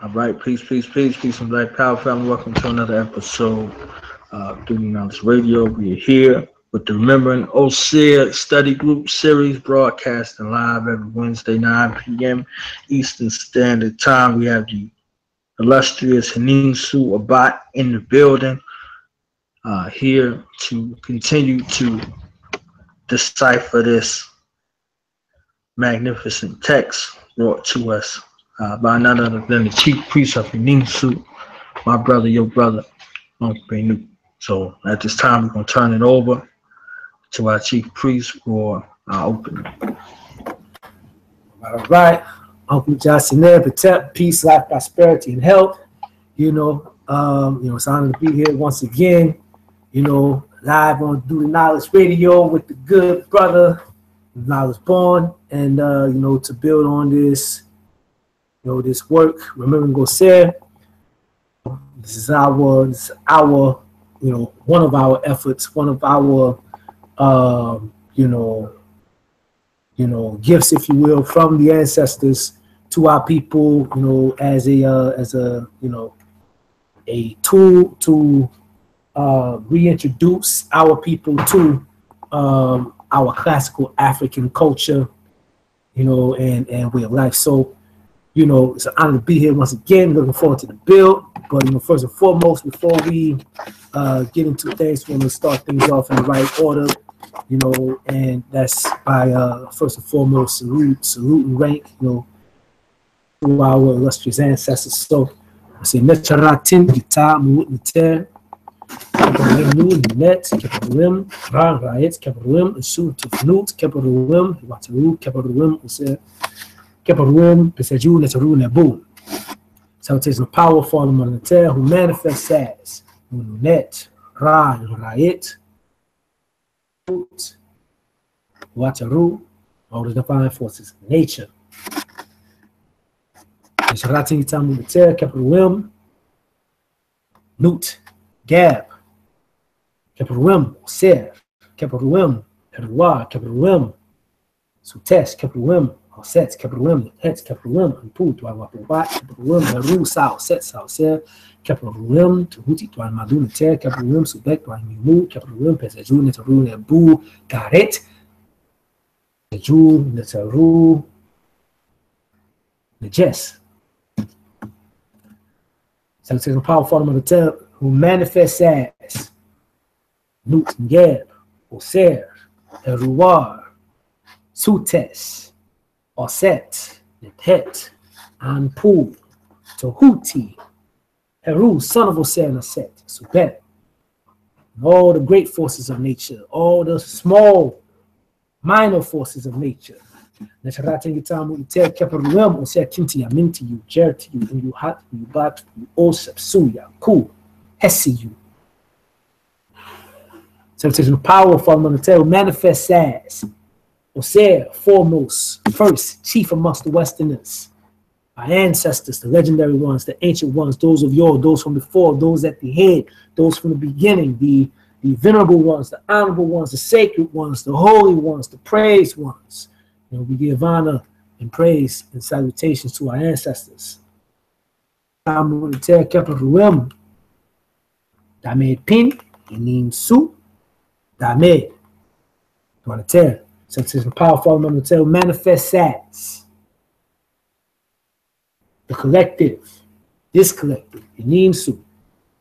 All right, peace and black power family. Welcome to another episode of Thru Knowledge Radio. We are here with the Remembering Osir Study Group series, broadcasting live every Wednesday, 9 p.m. Eastern Standard Time. We have the illustrious Henensu Abat in the building, here to continue to decipher this magnificent text brought to us by none other than the chief priest of Nisut, my brother, your brother, Uncle Benu. So at this time, we're going to turn it over to our chief priest for our opening. All right. Uncle Johnson there, protect, peace, life, prosperity, and health. It's an honor to be here once again, live on Thru Knowledge Radio with the good brother, Knowledge Born, and, to build on this, this work, Remembering Osir. This is our, one of our efforts, one of our, gifts, if you will, from the ancestors to our people, as a tool to reintroduce our people to our classical African culture, and way of life. So, it's an honor to be here once again. Looking forward to the build. But, first and foremost, before we get into things, we're going to start things off in the right order, and that's by, first and foremost, salute and rank, to our illustrious ancestors. So, I say, Necharatin, Gita, Muut, Niter, Benu, Net, Keparim, Ran, Rayet, Keparim, Nisut, Tifnut, Keparim, Wataru, Keparim, Osir, Keparim, Pesaju, Netaru, Nebu. So it is the powerful Manate who manifests as Net, Ra, Rayet, Wataru, all the divine forces of nature. Sharatin Tamu Ter, Keparim, Nut, Gab, Keparim, Osir, Keparim, Perwa, Keparim, Sutes, Keparim, Set, Keparim, Het, Keparim, Aankhu, Wapabat, Keparim, Heru, Sao, Set, Sao, Ser, Keparim, Tuhuti, Tuan Madun, Ter, Keparim, Subek, Tuan Mimu, Keparim, Pesaju, Netaru, Nebu, Garet, Pesaju, Netaru, Nejes. So it's a powerful Manate who manifests as Nut, Geb, Osir, Heruar, Sutes, Oset, Nethet, Aankhu, Tohuti, Heru, son of Osir and Oset, Subet, and all the great forces of nature, all the small, minor forces of nature. Necharatin Gitamu, Iter, Keparim, Osir, Kinti, Aminti, you, Jerti, you, and you hat, you bat, you Osep, Suya, Ku, Hesi, you. So it is the power of Manate manifests as Osir, foremost, first, chief amongst the Westerners, our ancestors, the legendary ones, the ancient ones, those of yore, those from before, those at the head, those from the beginning, the venerable ones, the honorable ones, the sacred ones, the holy ones, the praised ones. We give honor and praise and salutations to our ancestors. Damed Pin, Henensu, Damed, Duanater. So it's a powerful Manate manifests as the collective, this collective, Henensu,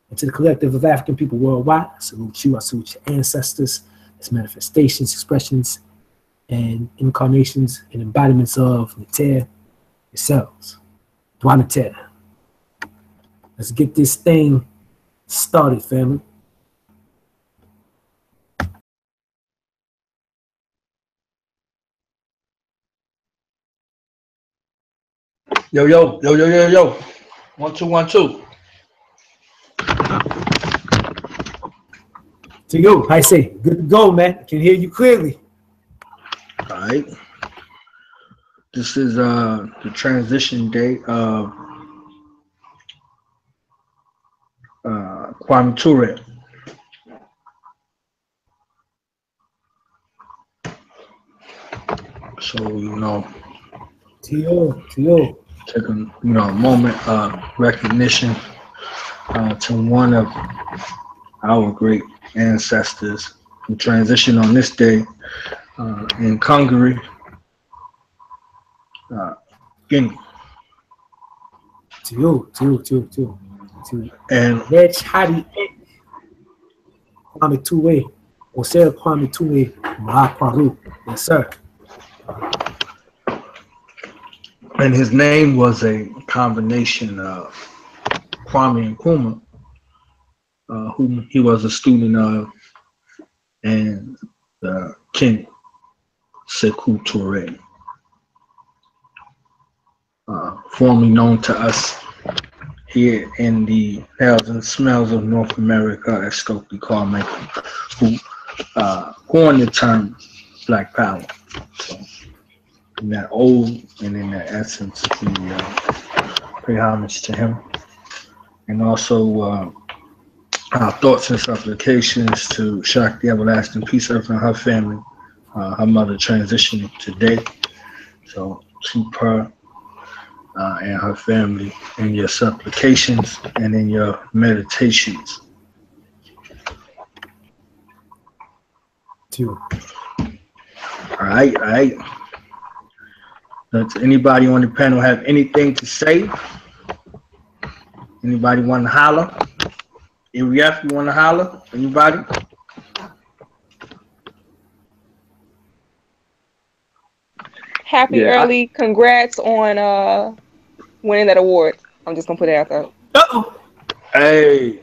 and to the collective of African people worldwide. I salute you, I salute your ancestors, as manifestations, expressions, and incarnations and embodiments of Neter yourselves. Duanater. Let's get this thing started, family. Yo. 1 2 1 2. To you, I say, good to go, man. I can hear you clearly. All right. This is the transition date of Kwame Ture. So, To you. take a moment of recognition to one of our great ancestors who transitioned on this day in Congaree, Guinea. To you. And Rich Hadi Kwame Ture, Osir Kwame Ture, Mahakwaru. Yes, sir. and his name was a combination of Kwame Nkrumah, whom he was a student of, and King Sekou Touré, formerly known to us here in the Hells and Smells of North America as Stokely Carmichael, who coined the term Black Power. So, in that old and in that essence, we pay homage to him. And also our thoughts and supplications to Shakti Everlasting Peace Earth and her family. Her mother transitioning today. So keep her and her family in your supplications and in your meditations. Two. All right. Does anybody on the panel have anything to say? Anybody want to holler? EF, you want to holler? Anybody? Happy early congrats on winning that award. I'm just gonna put it out there. Uh-oh. Hey,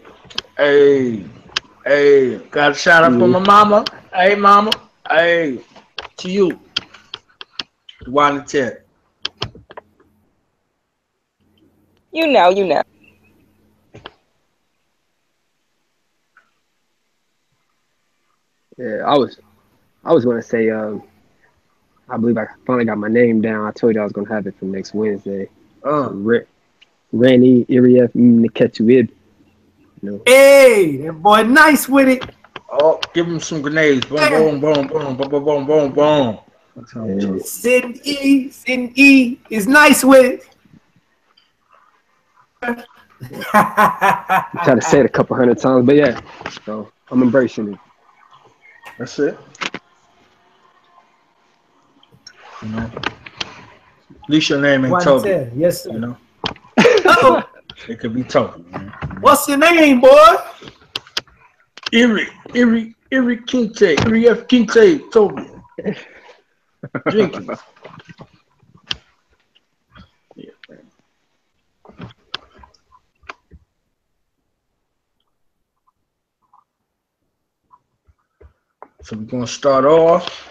got a shout out from my mama. Hey, mama. Hey, to you. One to 10. You know. Yeah, I was going to say, I believe I finally got my name down. I told you I was going to have it for next Wednesday. Rani Irief Nketuib. Hey, that boy nice with it. Oh, give him some grenades. Boom, boom, boom, boom, boom, boom, boom, boom. Sin E is nice with it. Try to say it a couple hundred times, but yeah, so I'm embracing it. That's it. At least your name ain't Toby. Yes, sir. You know? Uh-oh. It could be Toby, man. What's your name, boy? Iri Kinte, Iri F. Kinte, Toby. Jenkins. Yeah, man. So we're gonna start off.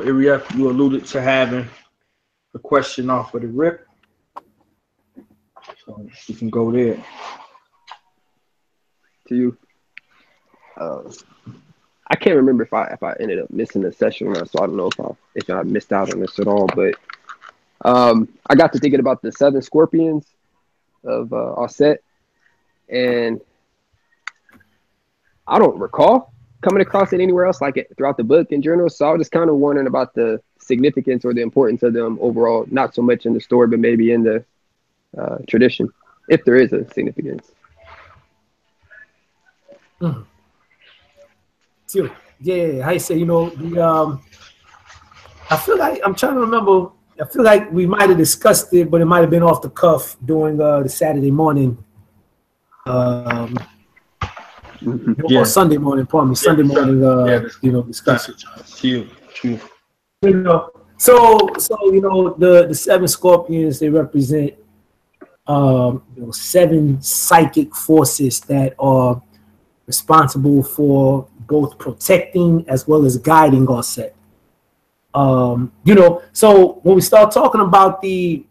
Iri F, you alluded to having a question off of the rip. So you can go there. To you. I can't remember if I ended up missing a session or not, so I don't know if I missed out on this at all. But I got to thinking about the Southern Scorpions of Osset, and I don't recall coming across it anywhere else like it throughout the book in general. So I was just kind of wondering about the significance or the importance of them overall, not so much in the story, but maybe in the tradition, if there is a significance. So, yeah, how you say, the I feel like I'm trying to remember. I feel like we might have discussed it, but it might have been off the cuff during the Saturday morning, or Sunday morning. Pardon me, Sunday morning. Discussion. True. So the 7 Scorpions, they represent 7 psychic forces that are responsible for both protecting as well as guiding Osset. So when we start talking about the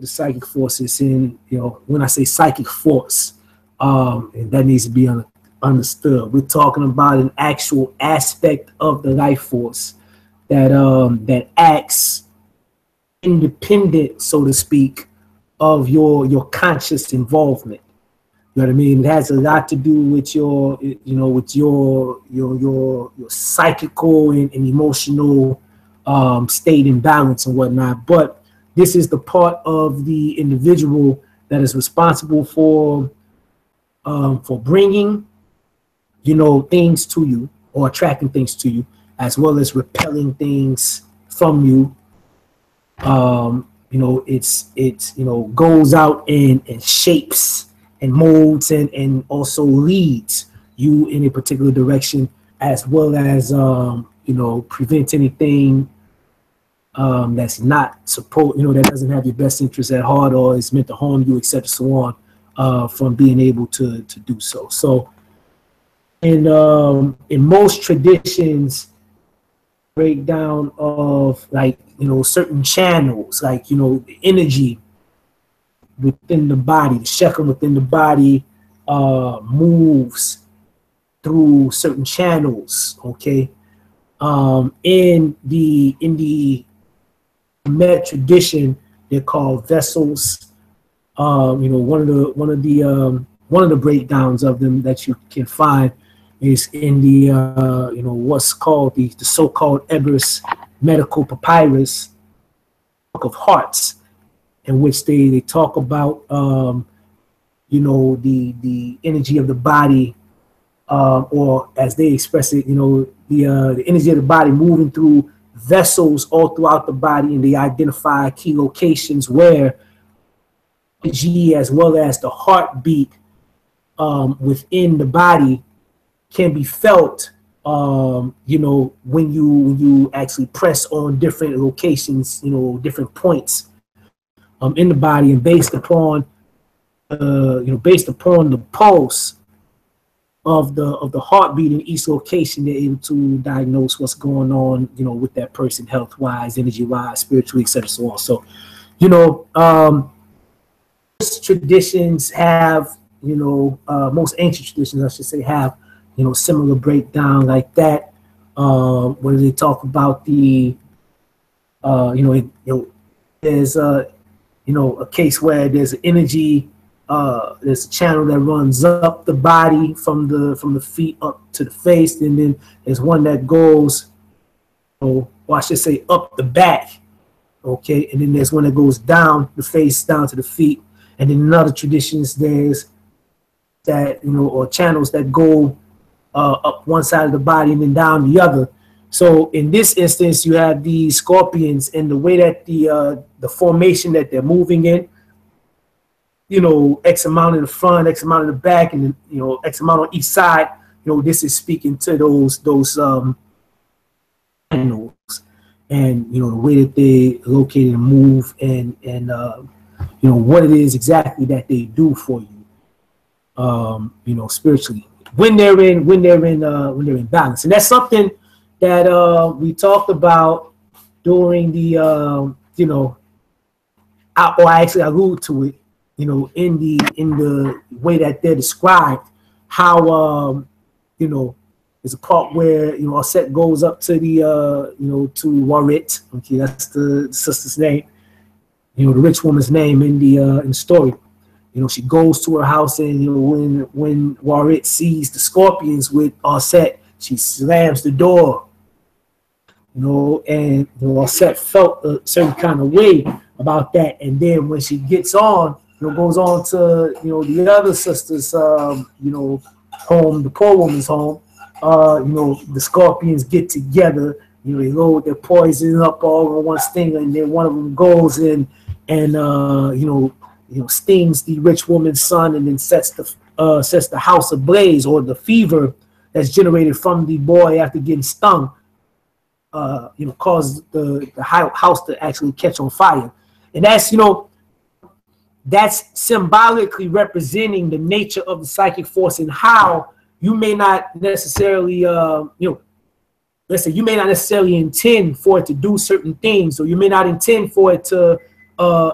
psychic forces, and when I say psychic force, and that needs to be understood, we're talking about an actual aspect of the life force that acts independent, so to speak, of your conscious involvement. You know what I mean? It has a lot to do with your psychical and emotional stayed in balance and whatnot. But this is the part of the individual that is responsible for bringing, things to you or attracting things to you, as well as repelling things from you. It's goes out and shapes and molds and also leads you in a particular direction, as well as prevent anything that's not supposed, that doesn't have your best interest at heart or is meant to harm you, etc. so on, from being able to do so. So in most traditions, breakdown of certain channels, the energy within the body, the shekel within the body moves through certain channels. Okay, in the Med tradition, they're called vessels. One of the breakdowns of them that you can find is in the what's called the so-called Ebers Medical Papyrus, Book of Hearts, in which they talk about the energy of the body, or as they express it, the energy of the body moving through vessels all throughout the body, and they identify key locations where energy as well as the heartbeat within the body can be felt, when you actually press on different locations, different points in the body, and based upon the pulse of the heartbeat in each location, they're able to diagnose what's going on, with that person, health wise, energy wise, spiritually, etc. so on. So, most traditions have, most ancient traditions, I should say, have similar breakdown like that, where they talk about the there's a case where there's an energy, there's a channel that runs up the body from the feet up to the face, and then there's one that goes, or I should say up the back, okay, and then there's one that goes down the face down to the feet, and then in other traditions there's that or channels that go up one side of the body and then down the other. So in this instance, you have the scorpions, and the way that the formation that they're moving in, X amount in the front, X amount in the back, and then, X amount on each side. This is speaking to those animals, and the way that they locate and move, and what it is exactly that they do for you, spiritually, when they're in balance. And that's something that we talked about during the or I actually allude to it, in the way that they're described, how there's a part where Osir goes up to the to Warit, okay, that's the sister's name, the rich woman's name in the story. She goes to her house, and when Warit sees the scorpions with Osir, she slams the door. And Osir felt a certain kind of way about that. And then when she gets on, goes on to the other sister's home, the poor woman's home. The scorpions get together. They load their poison up all on one stinger, and then one of them goes in and stings the rich woman's son, and then sets the house ablaze, or the fever that's generated from the boy after getting stung, caused the house to actually catch on fire. And that's symbolically representing the nature of the psychic force, and how you may not necessarily, let's say you may not necessarily intend for it to do certain things, or you may not intend for it to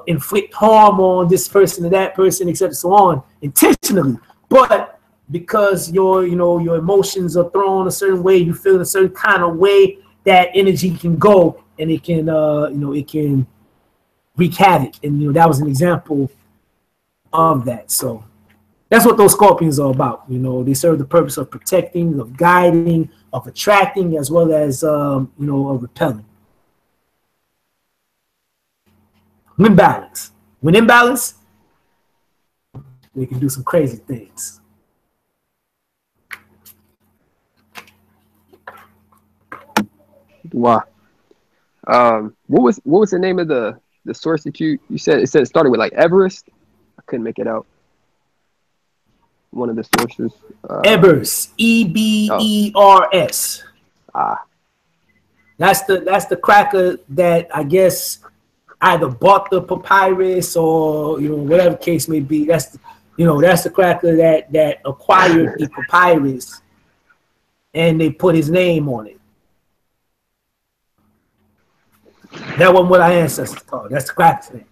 inflict harm on this person or that person, etc. so on, intentionally. But because your emotions are thrown a certain way, you feel in a certain kind of way, that energy can go, and it can it can wreak havoc. And that was an example of that. So that's what those scorpions are about. They serve the purpose of protecting, of guiding, of attracting, as well as of repelling. When balance. When in balance, they can do some crazy things. Wow. What was the name of the source that you said? It said it started with like Everest. I couldn't make it out. One of the sources. Ebers, Ebers. That's the cracker that I guess either bought the papyrus or whatever case may be. That's the cracker that acquired the papyrus, and they put his name on it. That wasn't what our ancestors called. That's the cracker's name.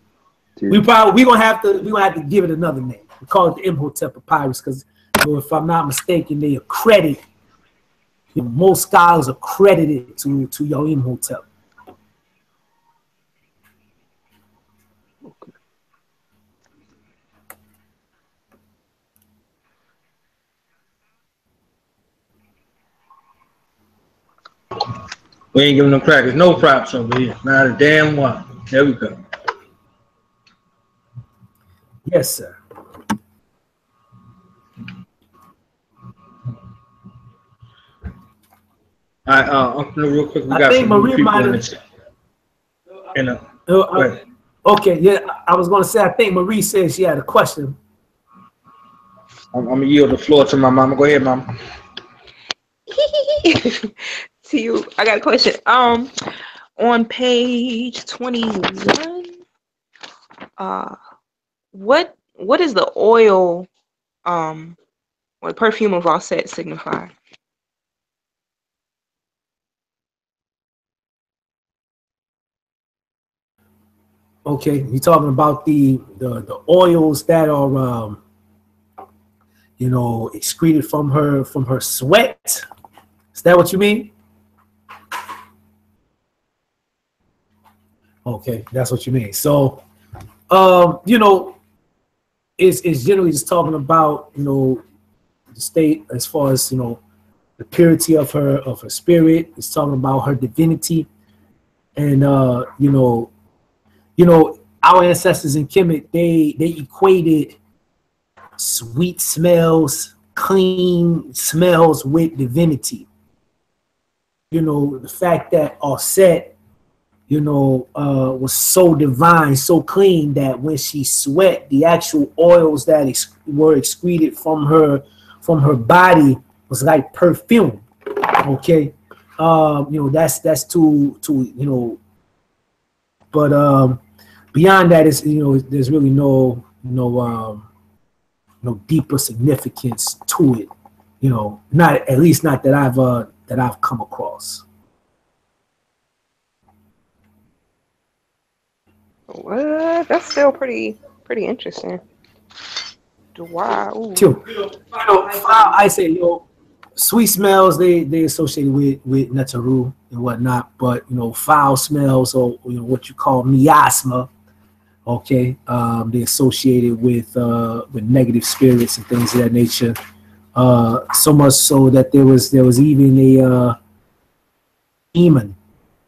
We're gonna have to give it another name. We call it the Imhotep papyrus because if I'm not mistaken, they accredit. Most scholars accredit it to your Imhotep. Okay. We ain't giving them crackers no props over here. Not a damn one. There we go. Yes, sir. All right, Uncle, real quick, we got some Marie people in the chat. Okay, yeah, I was going to say, I think Marie said she had a question. I'm going to yield the floor to my mama. Go ahead, mama. To you, I got a question. On page 21, what is the oil, or the perfume of Osir signify? Okay, you're talking about the oils that are excreted from her sweat. Is that what you mean? Okay, that's what you mean. So it's generally just talking about the state as far as the purity of her spirit. It's talking about her divinity, and our ancestors in Kemet, they equated sweet smells, clean smells with divinity. The fact that Osir, was so divine, so clean that when she sweat, the actual oils that were excreted from her body was like perfume. Okay, that's too. But beyond that, is there's really no deeper significance to it. Not at least not that I've come across. What? That's still pretty interesting. Wow. I say sweet smells they associated with Netaru and whatnot, but foul smells or what you call miasma, okay, they associated with negative spirits and things of that nature. So much so that there was even a demon,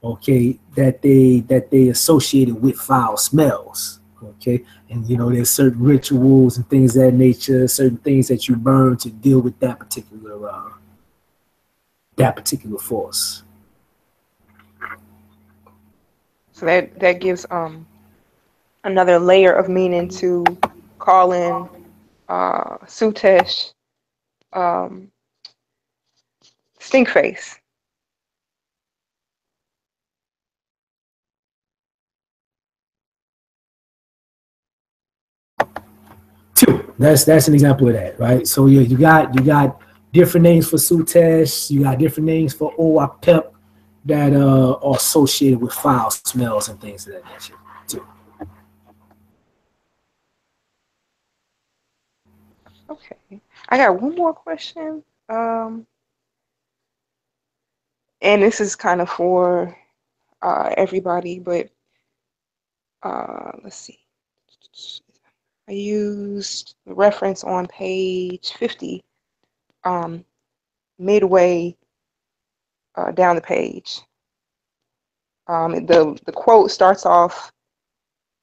okay, that they associated with foul smells, okay, and there's certain rituals and things of that nature, certain things that you burn to deal with that particular force. So that gives another layer of meaning to calling Sutesh stink face. Two. That's an example of that, right? So yeah, you got different names for Sutesh, you got different names for Oapep that are associated with foul smells and things of that nature too. Okay, I got one more question, and this is kind of for everybody, but let's see. I used the reference on page 50, midway down the page. The quote starts off,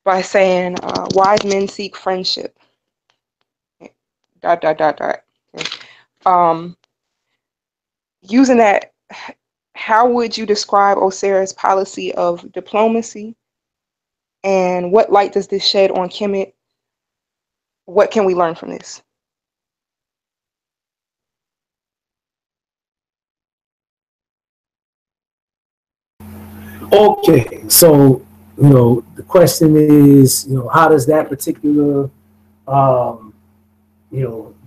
by saying, wise men seek friendship. ... Okay. Using that, how would you describe Osir's policy of diplomacy? And what light does this shed on Kemet? What can we learn from this? Okay, so the question is, how does that particular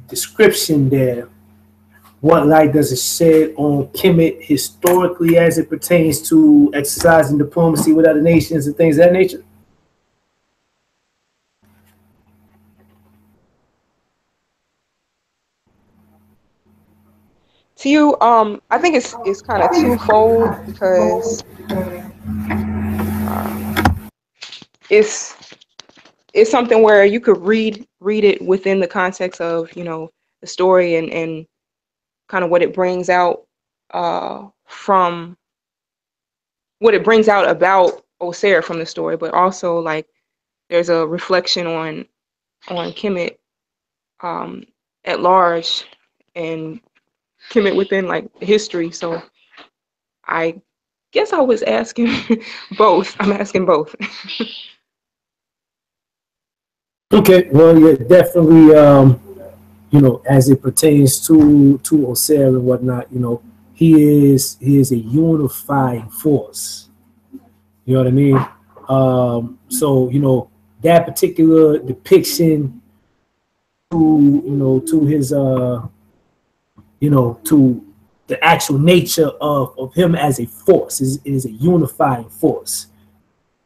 description there, what light does it shed on Kemet historically as it pertains to exercising diplomacy with other nations and things of that nature? To you, I think it's kind of twofold, because it's something where you could read it within the context of the story and kind of what it brings out from what it brings out about Osir from the story, but also like there's a reflection on Kemet at large and Kemet within like history. So I guess I was asking both. I'm asking both. Okay, well, yeah, definitely. As it pertains to Osir and whatnot, he is a unifying force. You know what I mean? So that particular depiction to his to the actual nature of him as a force is a unifying force,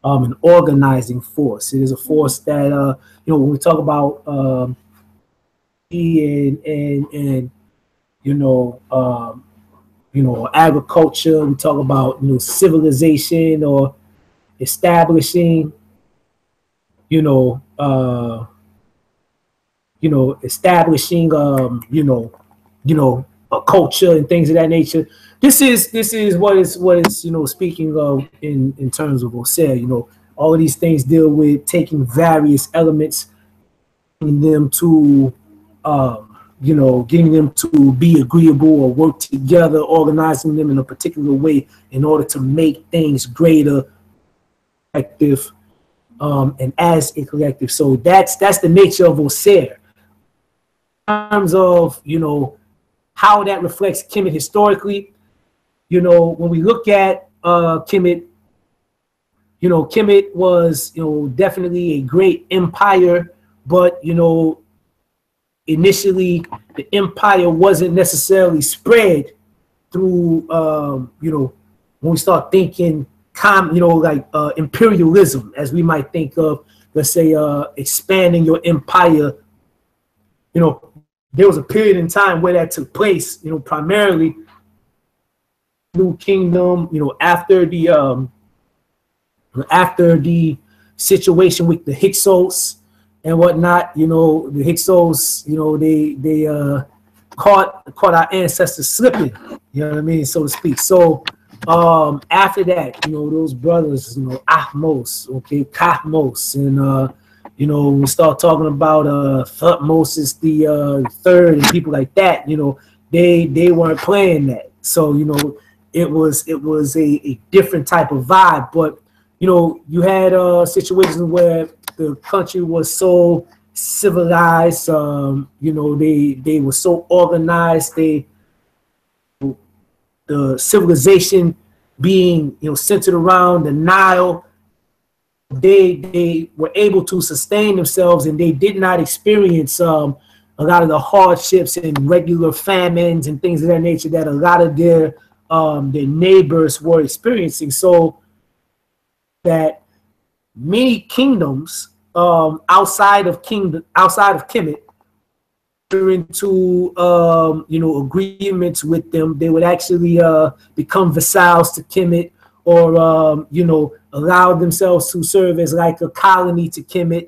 an organizing force. It is a force that when we talk about and agriculture, we talk about civilization or establishing establishing a culture and things of that nature. This is what is speaking of in terms of Osir. All of these things deal with taking various elements, getting them to getting them to be agreeable or work together, organizing them in a particular way in order to make things greater, effective, and as a collective. So that's the nature of Osir. In terms of how that reflects Kemet historically, when we look at Kemet, Kemet was definitely a great empire, but initially the empire wasn't necessarily spread through when we start thinking imperialism, as we might think of, let's say, expanding your empire. There was a period in time where that took place, primarily New Kingdom, after the situation with the Hyksos and whatnot. The Hyksos, they caught our ancestors slipping, what I mean, so to speak. So after that, those brothers, Ahmos, Kahmos, and we start talking about Thutmose the third and people like that. They weren't playing that. So it was a different type of vibe. But you had situations where the country was so civilized. They were so organized. The civilization being centered around the Nile. They were able to sustain themselves, and they did not experience a lot of the hardships and regular famines and things of that nature that a lot of their neighbors were experiencing. So that many kingdoms outside of Kemet were into agreements with them. They would actually become vassals to Kemet, or allow themselves to serve as like a colony to Kemet,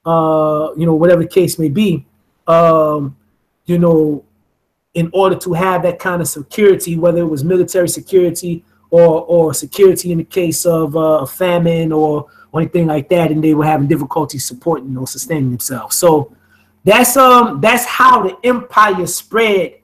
whatever the case may be, in order to have that kind of security, whether it was military security or security in the case of a famine or or anything like that, and they were having difficulty supporting or sustaining themselves. So that's how the empire spread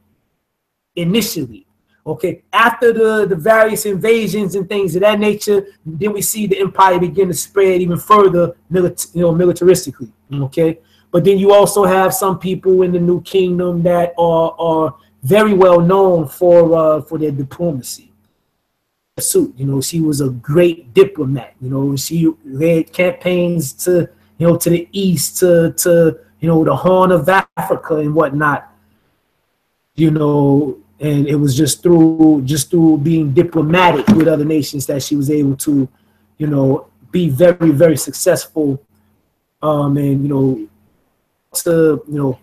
initially. Okay, after the various invasions and things of that nature, then we see the empire begin to spread even further, militaristically. Okay, but then you also have some people in the New Kingdom that are very well known for their diplomacy. Nisut, she was a great diplomat. She led campaigns to the east, to the Horn of Africa and whatnot. And it was just through being diplomatic with other nations that she was able to, be very, very successful, and to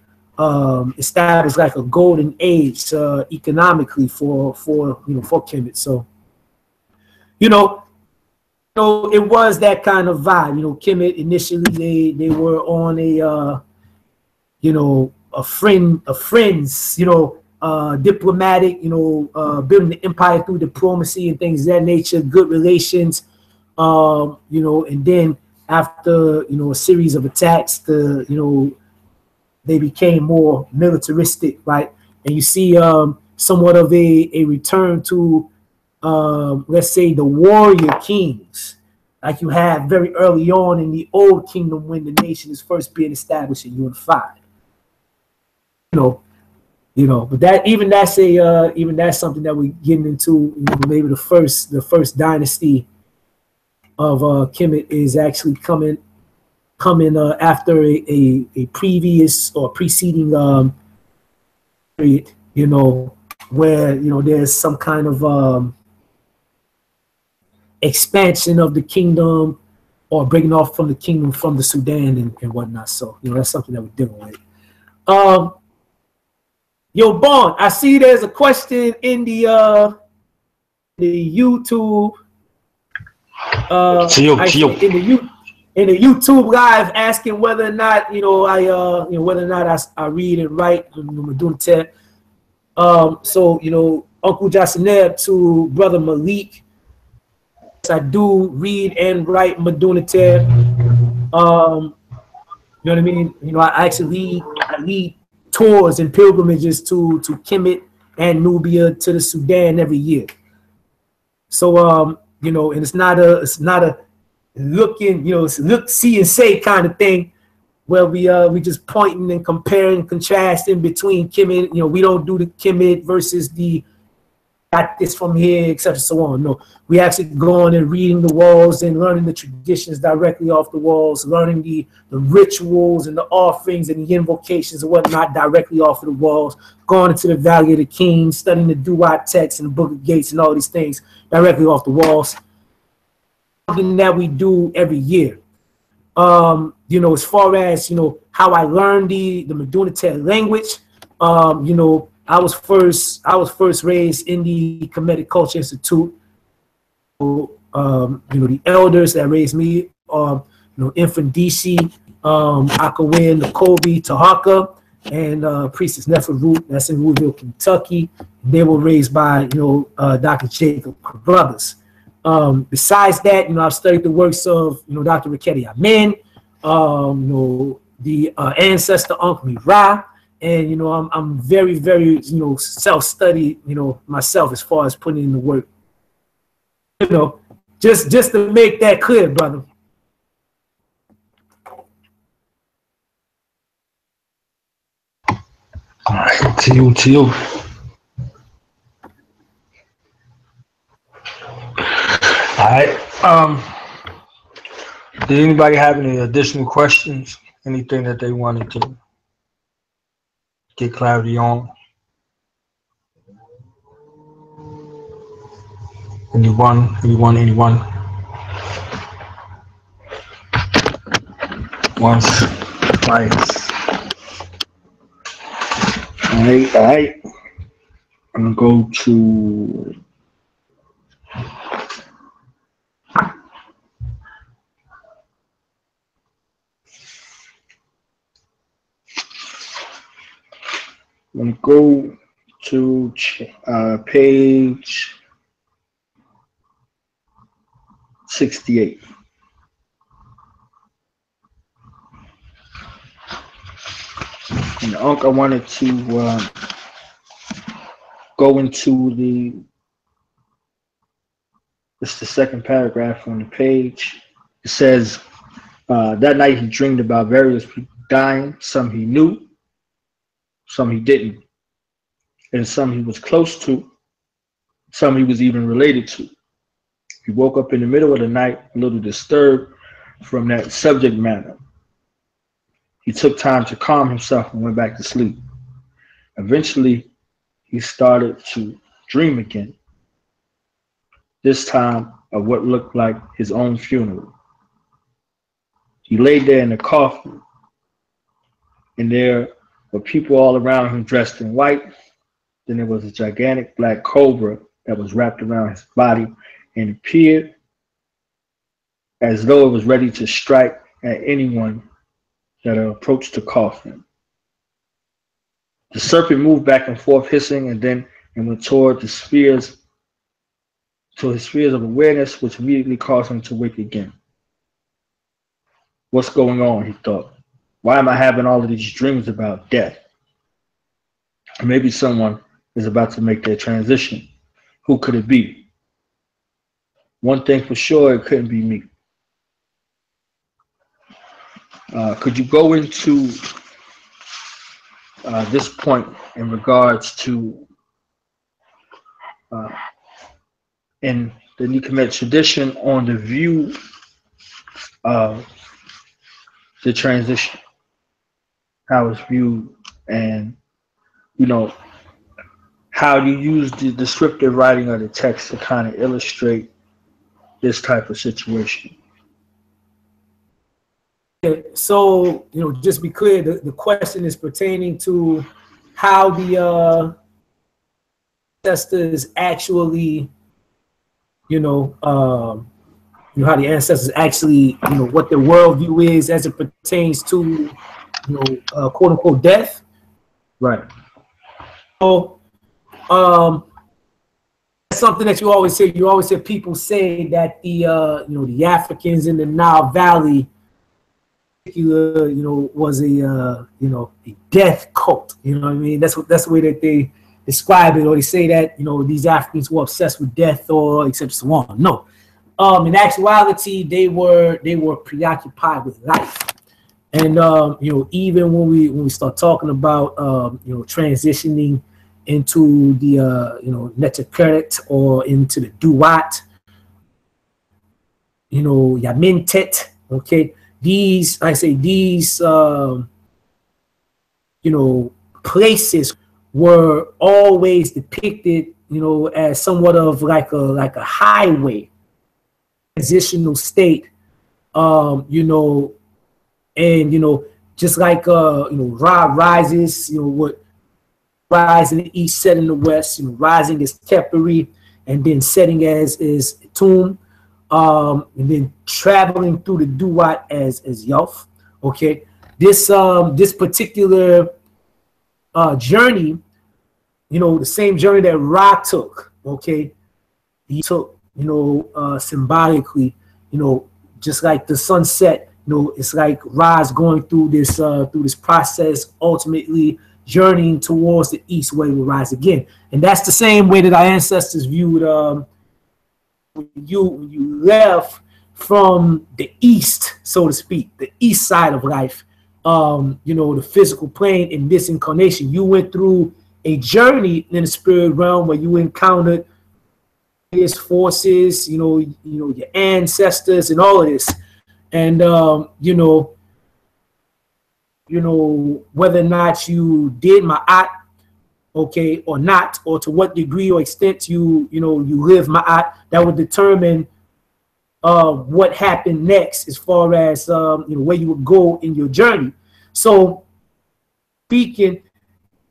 establish like a golden age economically for Kemet. So, it was that kind of vibe. Kemet initially they were on a friends, diplomatic, building the empire through diplomacy and things of that nature, good relations, and then after, a series of attacks, they became more militaristic, right? And you see somewhat of a return to, let's say, the warrior kings, like you have very early on in the Old Kingdom when the nation is first being established and unified. But that's something that we're getting into. Maybe the first dynasty of Kemet is actually coming after a previous or preceding period. Where there's some kind of expansion of the kingdom or breaking off from the kingdom from the Sudan and whatnot. So that's something that we're dealing with. Yo, Bond, I see there's a question in the YouTube. In the YouTube live, asking whether or not I read and write. I'm doing tech. So Uncle Jasaneb to Brother Malik. I do read and write Maduna. You know what I mean? I actually lead tours and pilgrimages to Kemet and Nubia to the Sudan every year. So and it's not a looking, it's look, see, and say kind of thing where we just pointing and comparing, contrasting between Kemet. We don't do the Kemet versus the got this from here, etc. So on. No, we actually go on and reading the walls and learning the traditions directly off the walls, learning the rituals and the offerings and the invocations and whatnot directly off of the walls, going into the Valley of the Kings, studying the Duat text and the Book of Gates and all these things directly off the walls. Something that we do every year. As far as how I learned the Maduna language, I was first raised in the Kemetic Culture Institute. The elders that raised me are Infant DC, Akawin, Nakobe, Tahaka, and Priestess Neferu. That's in Louisville, Kentucky. They were raised by Dr. Jacob Carruthers. Besides that, I've studied the works of Dr. Riketi Amen, the ancestor Aankhu Ra. And I'm very, very self-study myself as far as putting in the work. Just to make that clear, brother. All right, to you. All right. Did anybody have any additional questions? Anything that they wanted to get clarity on? Anyone? Once, twice. All right. I'm gonna go to page 68. And Unc, I wanted to go into it's the second paragraph on the page. It says, that night he dreamed about various people dying. Some he knew, some he didn't, and some he was close to, some he was even related to. He woke up in the middle of the night, a little disturbed from that subject matter. He took time to calm himself and went back to sleep. Eventually, he started to dream again, this time of what looked like his own funeral. He laid there in the coffin, and there were people all around him dressed in white. Then there was a gigantic black cobra that was wrapped around his body and appeared as though it was ready to strike at anyone that approached the coffin. The serpent moved back and forth, hissing, and went toward his spheres of awareness, which immediately caused him to wake again. What's going on, he thought. Why am I having all of these dreams about death? Maybe someone is about to make their transition. Who could it be? One thing for sure, it couldn't be me. Could you go into this point in regards to in the NKMT tradition on the view of the transition, how it's viewed, and how you use the descriptive writing of the text to kind of illustrate this type of situation? So, just be clear, the question is pertaining to how the ancestors actually, how the ancestors actually, what their worldview is as it pertains to, quote unquote death. Right. So, something that you always say. You always hear people say that the Africans in the Nile Valley, was a death cult. You know what I mean? That's the way that they describe it, or they say that these Africans were obsessed with death, or etc. so on. No, in actuality, they were preoccupied with life, and even when we start talking about transitioning into the NKMT or into the Duat, Yamintet, okay. These places were always depicted, as somewhat of like a highway, transitional state, and just like Ra rises, what rise in the east, set in the west, rising as Keperi, and then setting as is Tum. And then traveling through the Duat as Yelf. Okay, this particular journey, the same journey that Ra took. Okay, he took symbolically, just like the sunset. It's like Ra's going through this process, ultimately journeying towards the east, where he will rise again. And that's the same way that our ancestors viewed. When you left from the east, so to speak, the east side of life, the physical plane in this incarnation, you went through a journey in the spirit realm where you encountered various forces, your ancestors and all of this. And whether or not you did ma'at, okay, or not, or to what degree or extent you live ma'at, that would determine what happened next as far as where you would go in your journey. So speaking,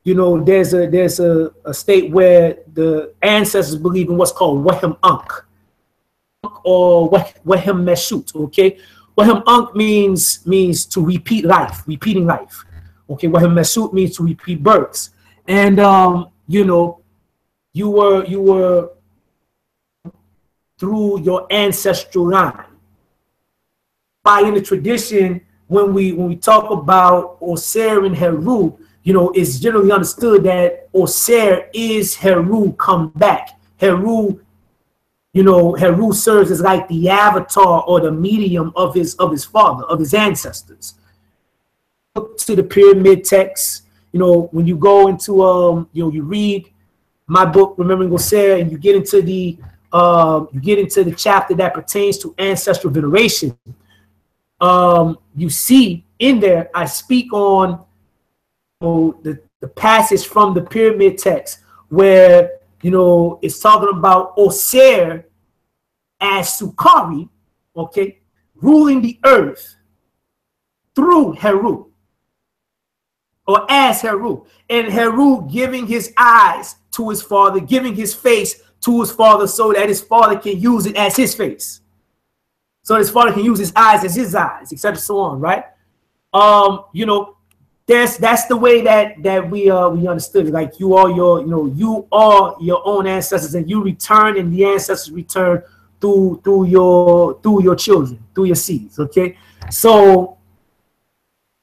there's a state where the ancestors believe in what's called Wahem Ankh or Wahem Meshut, okay? Wahem Ankh means to repeat life, repeating life. Okay, Wahem Meshut means to repeat births. And you were through your ancestral line. By in the tradition, when we talk about Osir and Heru, you know, it's generally understood that Osir is Heru come back. Heru, you know, Heru serves as like the avatar or the medium of his father, of his ancestors. Look to the pyramid texts. You know, when you go into you know, you read my book, Remembering Osir, and you get into the chapter that pertains to ancestral veneration. You see in there, I speak on, you know, the passage from the pyramid text where, you know, it's talking about Osir as Sukari, okay, ruling the earth through Heru, or as Heru, and Heru giving his eyes to his father, giving his face to his father so that his father can use it as his face. So his father can use his eyes as his eyes, etc. so on, right? You know, that's the way that we understood it. Like you are your, you know, you are your own ancestors, and you return, and the ancestors return through your children, through your seeds. Okay, so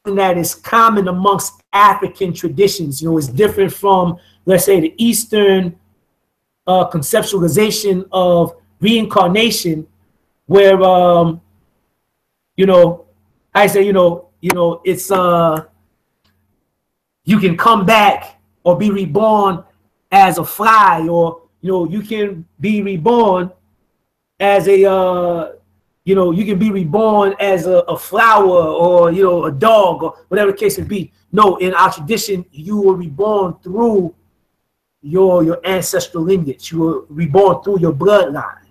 that is common amongst African traditions. You know, it's different from, let's say, the Eastern conceptualization of reincarnation, where you know, I say, you know, it's you can come back or be reborn as a fly, or, you know, you can be reborn as a you know, you can be reborn as a flower, or, you know, a dog, or whatever the case may be. No, in our tradition, you were reborn through your ancestral lineage. You were reborn through your bloodline.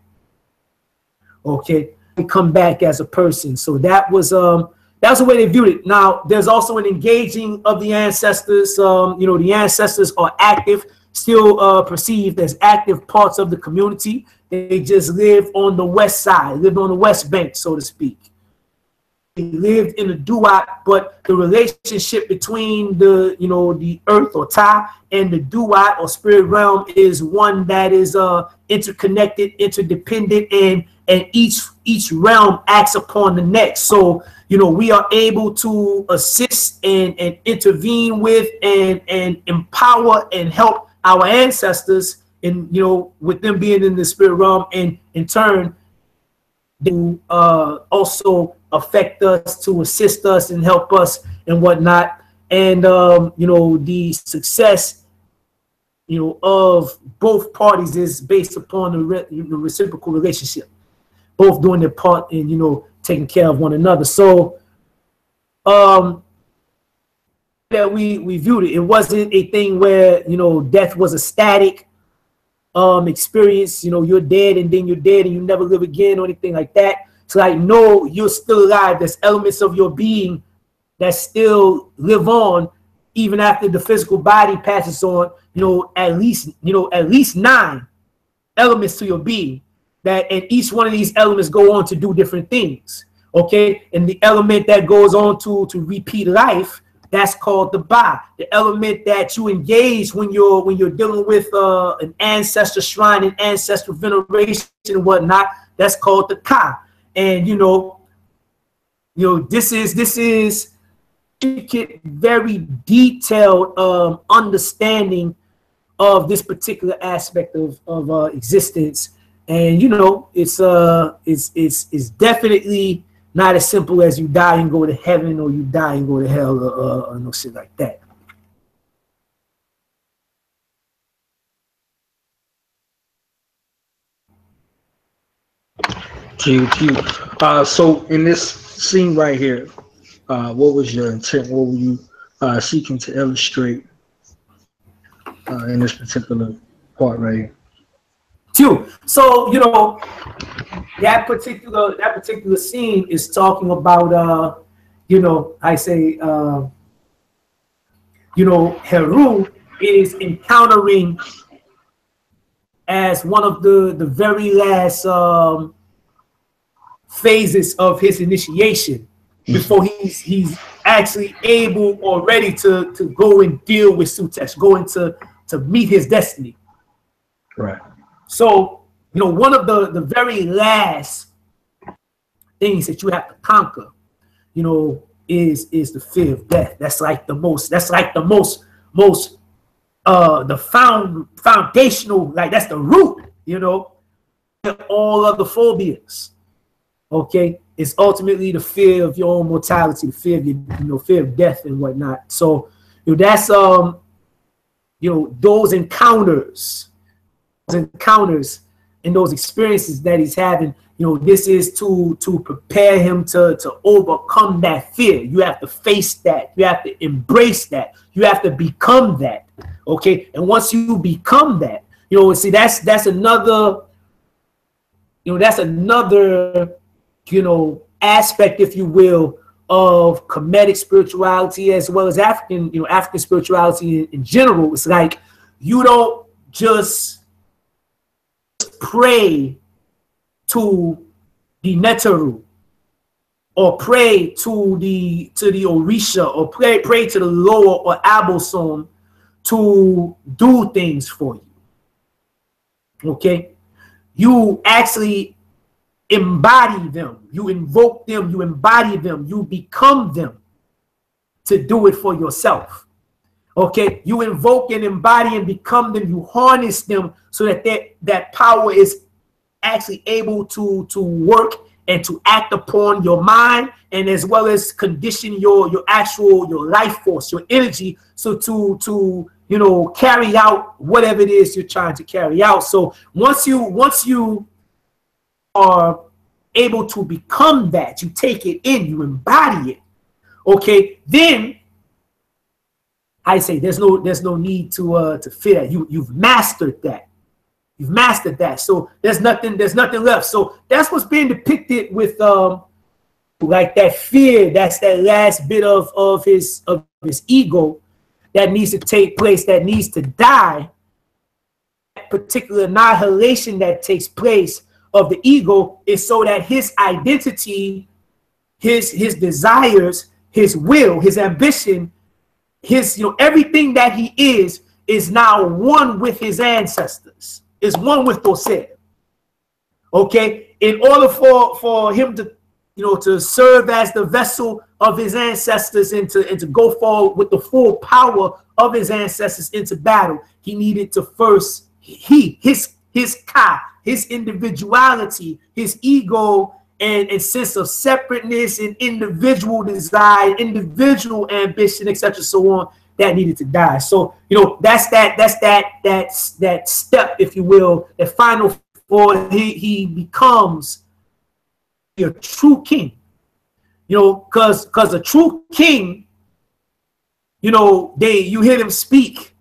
Okay, you come back as a person. So that's the way they viewed it. Now, there's also an engaging of the ancestors. You know, the ancestors are active, still perceived as active parts of the community. They just live on the west side, lived on the west bank, so to speak. They lived in the duat, but the relationship between the, you know, the earth or Ta and the duat or spirit realm is one that is interconnected, interdependent, and each realm acts upon the next. So, you know, we are able to assist and intervene with and empower and help our ancestors, and, you know, with them being in the spirit realm, and in turn to also affect us, to assist us and help us and whatnot. And you know, the success, you know, of both parties is based upon the reciprocal relationship, both doing their part in, you know, taking care of one another. So that we viewed it. It wasn't a thing where, you know, death was a static experience. You know, you're dead and then you're dead and you never live again, or anything like that. It's like, no, you're still alive. There's elements of your being that still live on even after the physical body passes on. You know, at least 9 elements to your being, that, and each one of these elements go on to do different things. Okay, and the element that goes on to repeat life, that's called the Ba. The element that you engage when you're dealing with an ancestor shrine and ancestral veneration and whatnot, that's called the Ka. And you know, this is very detailed understanding of this particular aspect of existence. And you know, it's definitely not as simple as you die and go to heaven, or you die and go to hell, or no shit like that. So in this scene right here, what was your intent? What were you seeking to illustrate in this particular part right here? So, you know, that particular scene is talking about you know, I say you know, Heru is encountering as one of the very last phases of his initiation before he's actually able or ready to go and deal with Sutesh, going to meet his destiny. Right. So, you know, one of the very last things that you have to conquer, you know, is the fear of death. That's like the most foundational, like that's the root, you know, all other phobias. Okay, it's ultimately the fear of your own mortality, the fear of your, fear of death and whatnot. So, that's those encounters and those experiences that he's having. This is to prepare him to overcome that fear. You have to face that. You have to embrace that. You have to become that. Okay, and once you become that, see, that's another. That's another. Aspect, if you will, of Kemetic spirituality as well as African spirituality in general. It's like you don't just pray to the Neteru or pray to the Orisha or pray to the lower or Abosom to do things for you. Okay, you actually embody them, you invoke them, you embody them, you become them to do it for yourself. Okay, you invoke and embody and become them, you harness them so that that power is actually able to work and to act upon your mind, and as well as condition your life force, your energy, so to carry out whatever it is you're trying to carry out. So once you are able to become that, you take it in, you embody it. Okay, then I say there's no need to fear that. You've mastered that. You've mastered that. So there's nothing left. So that's what's being depicted with like that fear. That's that last bit of his ego that needs to take place, that needs to die. That particular annihilation that takes place of the ego is so that his identity, his desires, his will, his ambition, his everything that he is now one with his ancestors, is one with Osir. Okay, in order for him to to serve as the vessel of his ancestors and to go forward with the full power of his ancestors into battle, he needed to first his ka, his individuality, his ego, and sense of separateness and individual desire, individual ambition, etc., so on, that needed to die. So that's that step, if you will, that final before he becomes a true king. Because a true king, you hear them speak,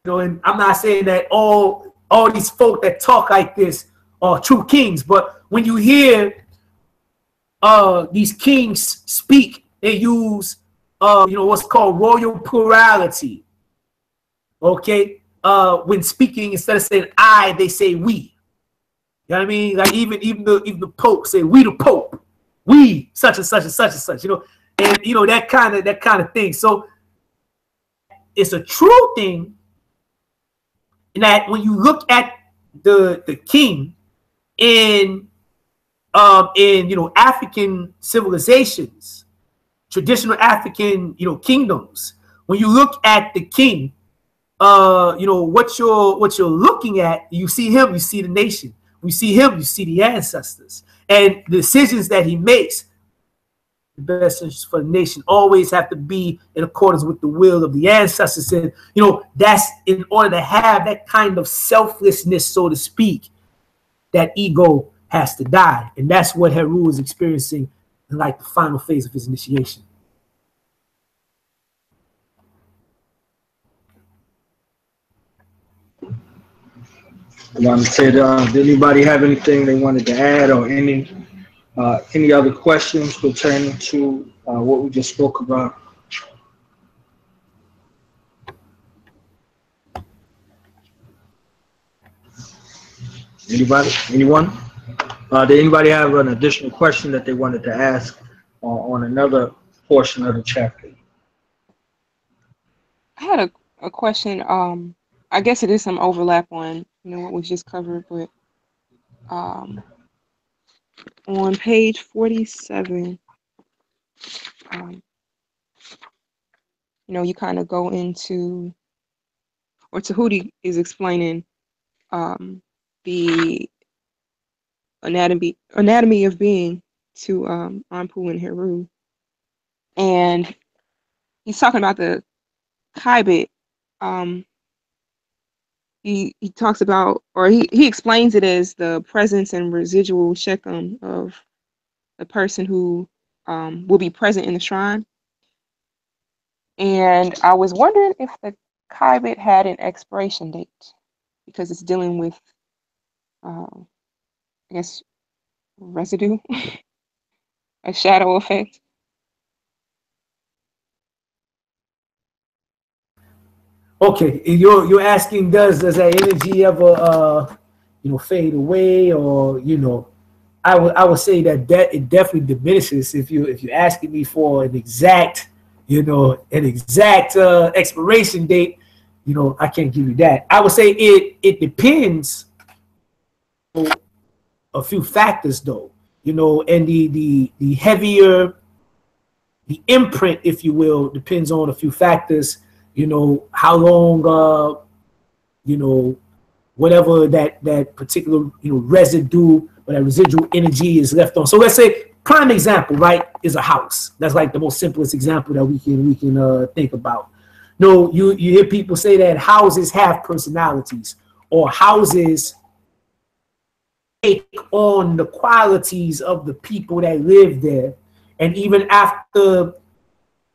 and I'm not saying that all these folk that talk like this are true kings, but when you hear these kings speak, they use what's called royal plurality. Okay, when speaking, instead of saying I, they say we. You know what I mean? Like even the Pope say we the Pope, we such and such and such and such. And that kind of thing. So it's a true thing. And that when you look at the king in African civilizations, traditional African kingdoms, when you look at the king, what you're looking at, you see him, you see the nation. You see him, you see the ancestors, and the decisions that he makes, the best interest for the nation, always have to be in accordance with the will of the ancestors. And that's in order to have that kind of selflessness, so to speak, that ego has to die. And that's what Heru is experiencing in like the final phase of his initiation. I want to say, did anybody have anything they wanted to add, or any other questions pertaining to what we just spoke about? Anybody? Anyone? Did anybody have an additional question that they wanted to ask on another portion of the chapter? I had a question. I guess it is some overlap on what was just covered, but on page 47, you know, you kind of go into, or Tahuti is explaining the anatomy of being to Aankhu and Heru. And he's talking about the Kaibit. He talks about, or he explains it as the presence and residual shekem of the person who will be present in the shrine. And I was wondering if the Kaibit had an expiration date, because it's dealing with, I guess, residue, a shadow effect. Okay, you're asking, does that energy ever fade away, or I would say that it definitely diminishes if you're asking me for an exact expiration date. I can't give you that. I would say it depends on a few factors though, and the heavier the imprint, if you will, depends on a few factors. How long whatever that particular residue or that residual energy is left on. So let's say prime example, right, is a house. That's like the most simplest example that we can think about. You hear people say that houses have personalities, or houses take on the qualities of the people that live there, and even after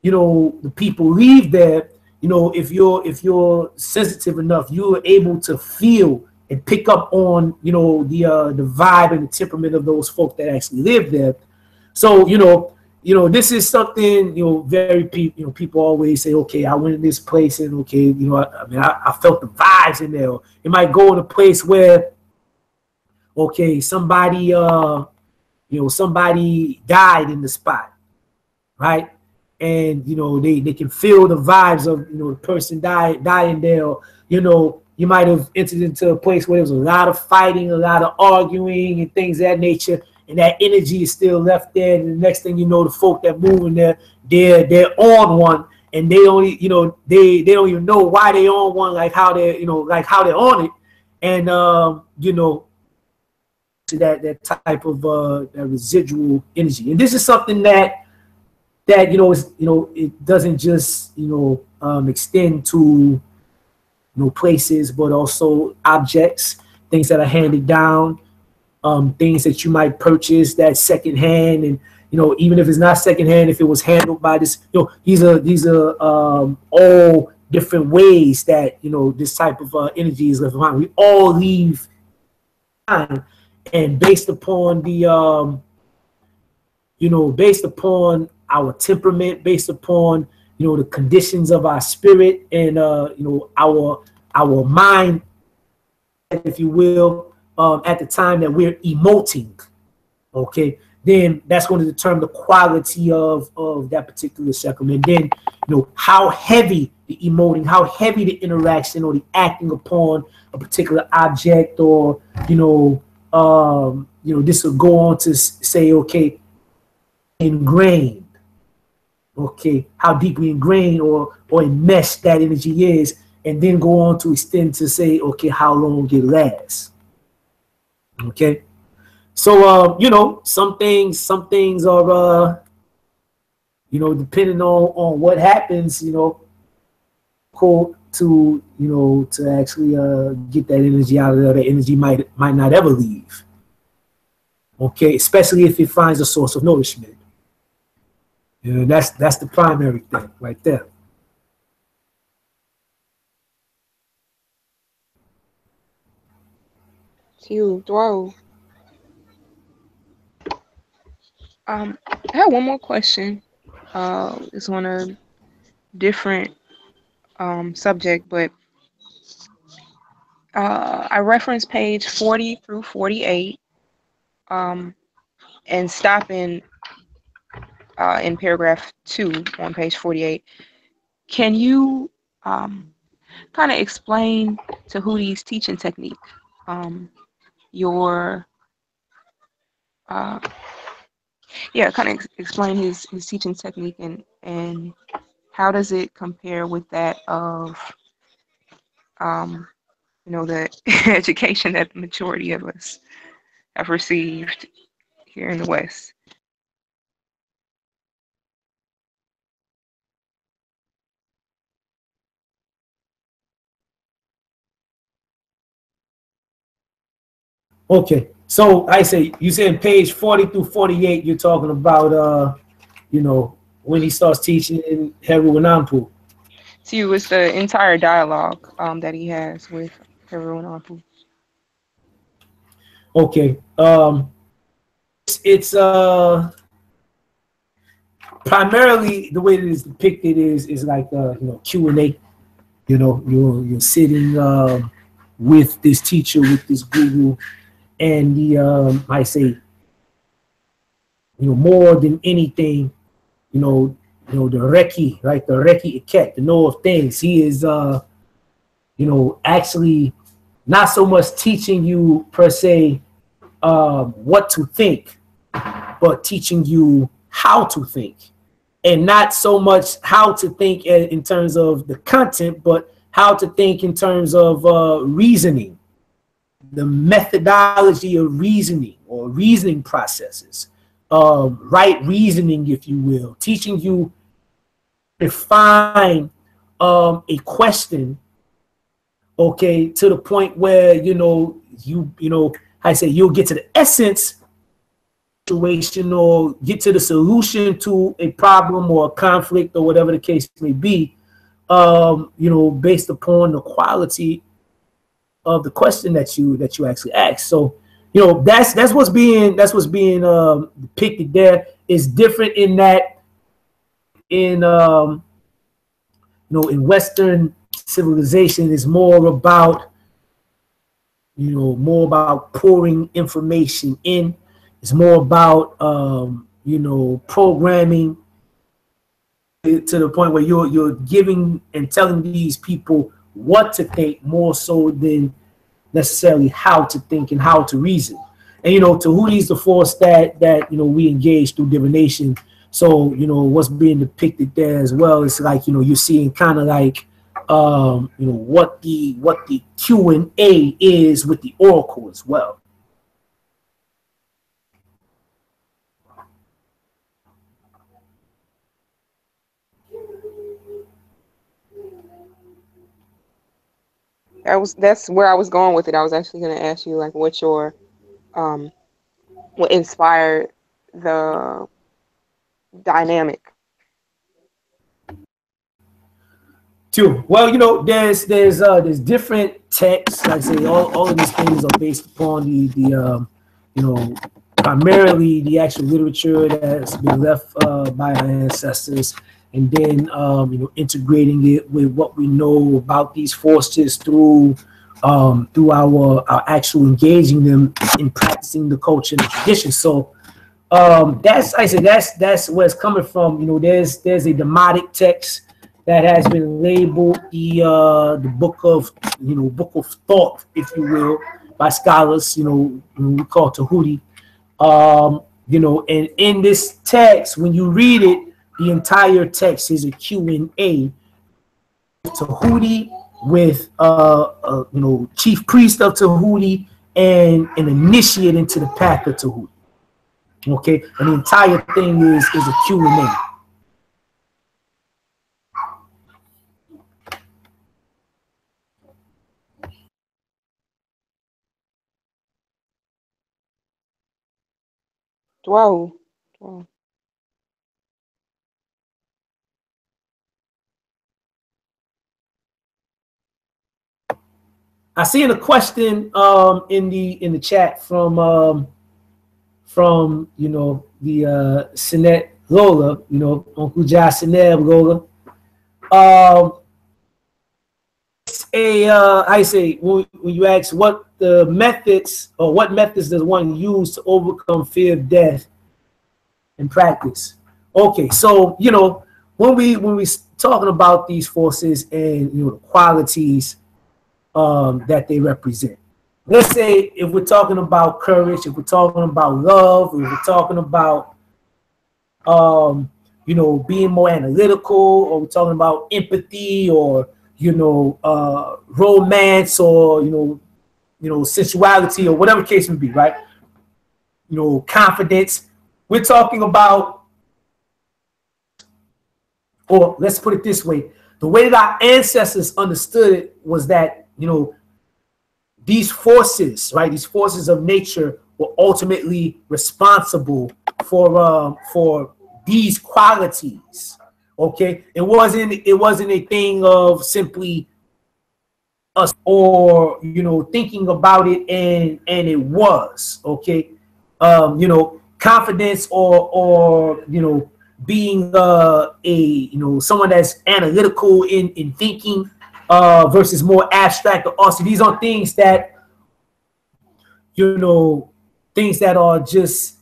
the people leave there, if you're sensitive enough, you're able to feel and pick up on the vibe and the temperament of those folk that actually live there. So this is something very people always say, okay, I went in this place and okay, I felt the vibes in there. It might go in a place where okay, somebody somebody died in the spot, right? And they can feel the vibes of the person dying there. You might have entered into a place where there was a lot of fighting, a lot of arguing and things of that nature, and that energy is still left there. And the next thing you know, the folk that moving there, they're on one, and they only they don't even know why they on one, like how they're how they're on it, and to that type of that residual energy. And this is something that is, it doesn't just extend to places, but also objects, things that are handed down, things that you might purchase that secondhand, and even if it's not secondhand, if it was handled by this, these are all different ways that this type of energy is left behind. We all leave behind, and based upon the based upon our temperament, based upon the conditions of our spirit and our mind, if you will, at the time that we're emoting, okay, then that's going to determine the quality of that particular shekem. And then how heavy the emoting, how heavy the interaction or the acting upon a particular object, or this will go on to say, okay, ingrained, okay, how deeply ingrained or enmeshed that energy is, and then go on to extend to say, okay, how long it lasts. Okay, so some things are depending on what happens, cool to to actually get that energy out of there. That energy might not ever leave. Okay, especially if it finds a source of nourishment. That's the primary thing right there. To throw. I have one more question. It's on a different subject, but I reference page 40 through 48, and stopping in paragraph 2 on page 48. Can you kind of explain Tahuti's teaching technique? Your kind of explain his teaching technique and how does it compare with that of, the education that the majority of us have received here in the West? Okay, so I say you said page 40 through 48. You're talking about when he starts teaching in Heru and Aankhu. So it's the entire dialogue that he has with Heru and Aankhu. Okay, it's primarily the way that it's depicted is like Q&A. You're sitting with this teacher, with this guru, and the I say more than anything, the Reki, right? The Reki Iket, the know of things. He is actually not so much teaching you per se what to think, but teaching you how to think. And not so much how to think in terms of the content, but how to think in terms of reasoning, the methodology of reasoning or reasoning processes, right reasoning, if you will, teaching you to define a question, okay, to the point where I say you'll get to the essence situation or get to the solution to a problem or a conflict or whatever the case may be, based upon the quality of the question that you actually ask. So that's what's being depicted there. Is different in that in Western civilization is more about pouring information in. It's more about programming to the point where you're giving and telling these people what to think more so than necessarily how to think and how to reason. And Tahuti is the force that we engage through divination. So what's being depicted there as well is like you're seeing kind of like what the Q&A is with the oracle as well. That's where I was going with it. I was actually going to ask you like what inspired the dynamic. Too. Well, there's different texts. Like I say, all of these things are based upon the primarily the actual literature that's been left by our ancestors, and then integrating it with what we know about these forces through our actual engaging them in practicing the culture and the tradition. So that's where it's coming from. There's a demotic text that has been labeled the book of thought, if you will, by scholars. We call it Tahuti. And in this text, when you read it, the entire text is a Q&A. Tahuti with chief priest of Tahuti and an initiate into the path of Tahuti. Okay, and the entire thing is a Q&A. Wow. I see a question in the chat from the Sinet Lola, Uncle Jai Sinet Lola. I say when you ask what methods does one use to overcome fear of death in practice. Okay, so when we talking about these forces and the qualities that they represent. Let's say if we're talking about courage, if we're talking about love, if we're talking about you know, being more analytical, or we're talking about empathy, or, you know, romance, or, you know, sensuality, or whatever the case may be, right? You know, confidence. We're talking about, or let's put it this way, the way that our ancestors understood it was that, you know, these forces, right, these forces of nature were ultimately responsible for these qualities. Okay, it wasn't a thing of simply us, or, you know, thinking about it and it was okay. You know, confidence, or you know, being you know, someone that's analytical in thinking versus more abstract. Or also, these are things that, you know, things that are just,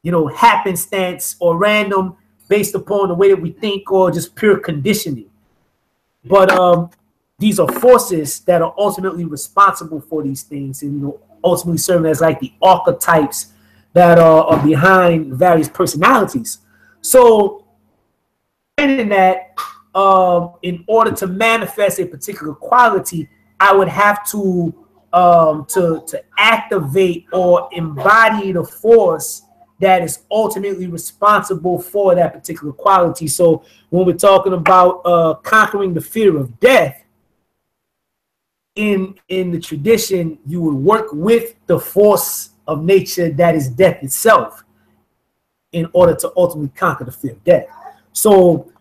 you know, happenstance or random based upon the way that we think, or just pure conditioning. But these are forces that are ultimately responsible for these things, and, you know, ultimately serving as like the archetypes that are behind various personalities. So, in that, in order to manifest a particular quality, I would have to activate or embody the force that is ultimately responsible for that particular quality. So when we're talking about conquering the fear of death, in the tradition, you would work with the force of nature that is death itself in order to ultimately conquer the fear of death. So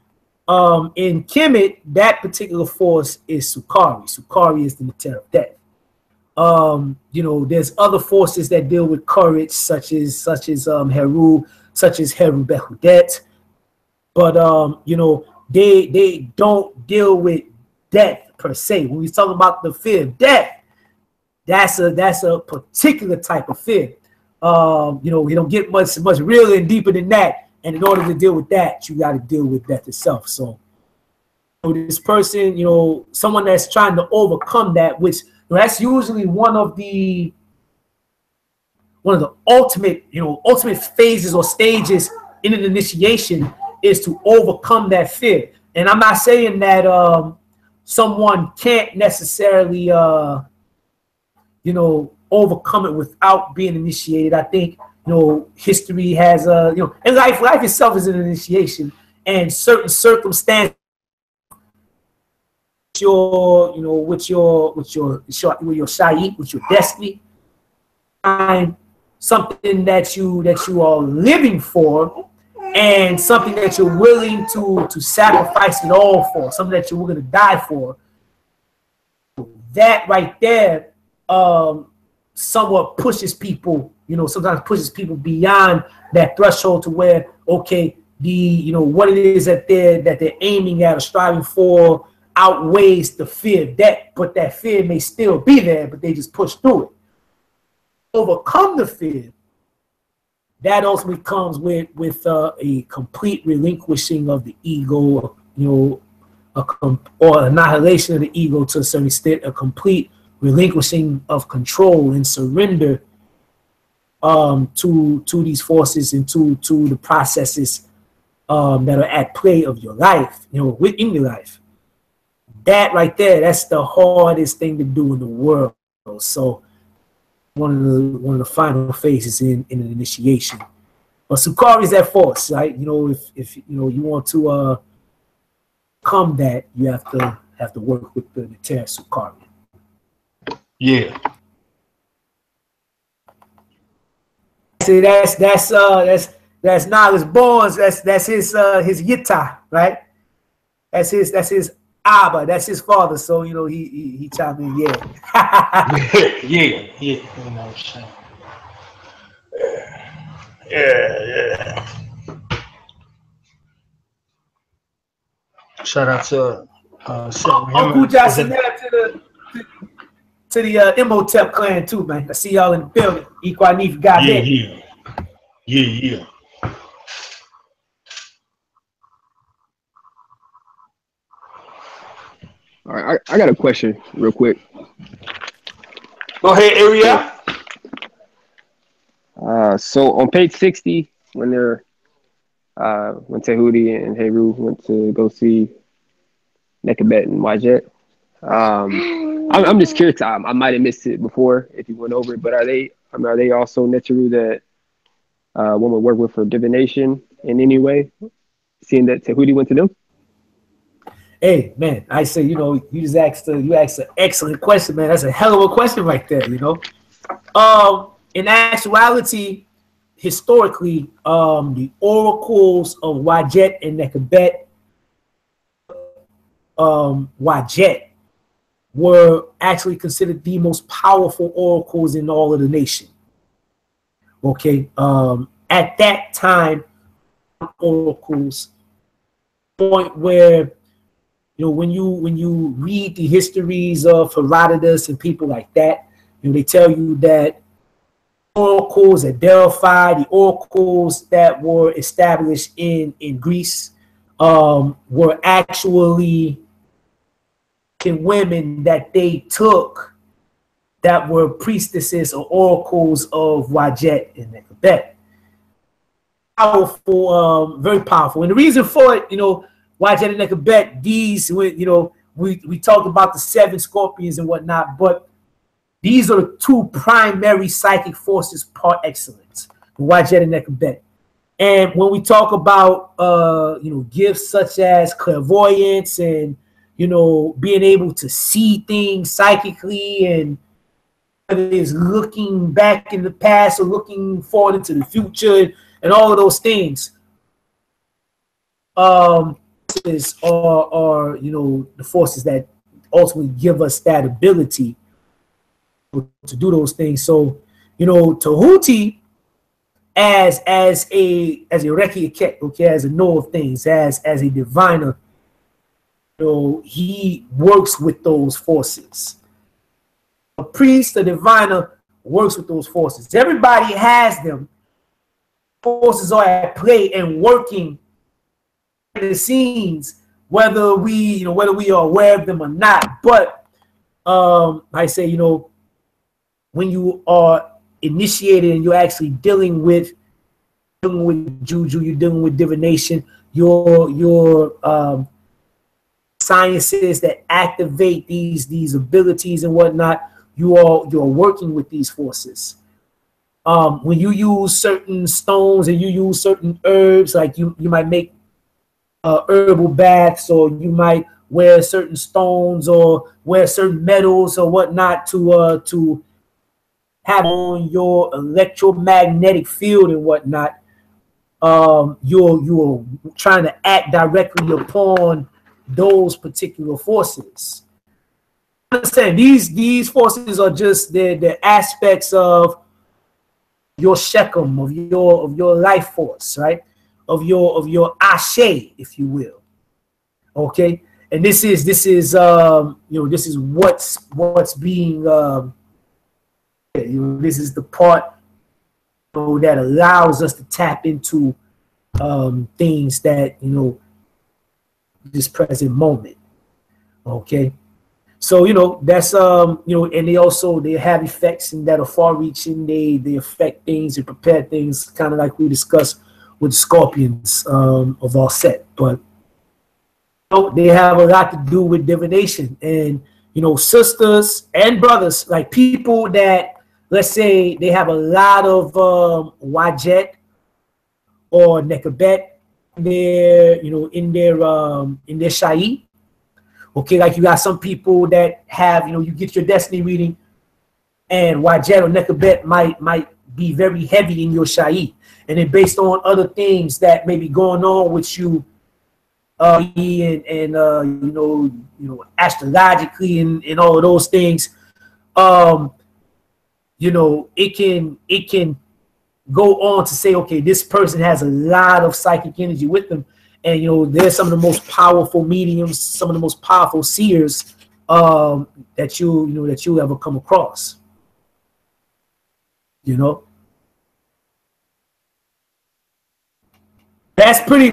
in Kemet, that particular force is Sukari. Sukari is the Neter of death. You know, there's other forces that deal with courage, such as Heru, such as Heru Behudet, but you know, they don't deal with death per se. When we talk about the fear of death, that's a particular type of fear. You know, we don't get much realer and deeper than that. And in order to deal with that, you got to deal with death itself. So, this person, you know, someone that's trying to overcome that, which, you know, that's usually one of the ultimate phases or stages in an initiation, is to overcome that fear. And I'm not saying that someone can't necessarily you know, overcome it without being initiated. I think, you know, history has you know, and life itself is an initiation, and certain circumstances, with your shaik, with your destiny, find something that you are living for, and something that you're willing to sacrifice it all for, something that you're willing to die for. That right there somewhat pushes people, you know, sometimes pushes people beyond that threshold to where, okay, you know, what it is that they're aiming at or striving for outweighs the fear of death, but that fear may still be there, but they just push through it. Overcome the fear, that ultimately comes with a complete relinquishing of the ego, you know, or annihilation of the ego to a certain extent, a complete relinquishing of control and surrender to these forces and to the processes that are at play of your life, you know, within your life. That right there, that's the hardest thing to do in the world. So one of the final phases in an initiation. But Sukari is that force, right? You know, if you know you want to come that, you have to work with the Neter Sukari. Yeah. See, that's Nala's Bones. That's his Yitta, right? That's his Abba. That's his father. So, you know, he chimed in, yeah. yeah. You know what I'm saying? Yeah. Shout out to Uncle Johnson to the Imhotep clan too, man. I see y'all in the building. Equanif got it. Yeah. All right, I got a question real quick. Go ahead, Area. So on page 60, when they're when Tahuti and Heru went to go see Nekabet and Wajet. I'm just curious. I might have missed it before if you went over it, but are they also Neteru that one would work with for divination in any way? Seeing that Tahuti went to them. Hey man, I say, you know, you asked an excellent question, man. That's a hell of a question right there, you know. In actuality, historically, the oracles of Wajet and Nekabet, Wajet were actually considered the most powerful oracles in all of the nation. Okay, at that time, oracles, point where, you know, when you read the histories of Herodotus and people like that, you know, they tell you that oracles at Delphi, the oracles that were established in Greece, were actually women that they took that were priestesses or oracles of Wajet and Nekabet. Powerful, very powerful. And the reason for it, you know, Wajet and Nekabet, these, you know, we talk about the 7 scorpions and whatnot, but these are the 2 primary psychic forces par excellence, Wajet and Nekabet. And when we talk about, you know, gifts such as clairvoyance and, you know, being able to see things psychically, and whether it's looking back in the past or looking forward into the future and all of those things, are, you know, the forces that ultimately give us that ability to do those things. So, you know, Tahuti as a Rekiaket, okay, as a knower of things, as a diviner, you know, he works with those forces. A priest, a diviner, works with those forces. Everybody has them. Forces are at play and working behind the scenes, whether we are aware of them or not. But I say, you know, when you are initiated and you're actually dealing with juju, you're dealing with divination, your sciences that activate these abilities and whatnot, you're working with these forces. When you use certain stones and you use certain herbs, like you might make herbal baths, or you might wear certain stones or wear certain metals or whatnot to have on your electromagnetic field and whatnot. You're trying to act directly upon those particular forces. Understand, these forces are just the aspects of your Shechem, of your life force, right? Of your Ashe, if you will. Okay, and this is you know, this is what's being you know, this is the part, you know, that allows us to tap into things that, you know, this present moment. Okay, so, you know, that's you know, and they have effects and that are far reaching. They affect things and prepare things, kind of like we discussed with the scorpions of our set. But, you know, they have a lot to do with divination. And, you know, sisters and brothers, like people that, let's say, they have a lot of Wajet or Nekabet in their Shai. Okay, like you got some people that have, you know, you get your destiny reading, and Wajet or Nekabet might be very heavy in your Shai, and then based on other things that may be going on with you, and you know, astrologically and all of those things, you know, it can go on to say, okay, this person has a lot of psychic energy with them. And, you know, they're some of the most powerful mediums, some of the most powerful seers that you'll ever come across. You know, that's pretty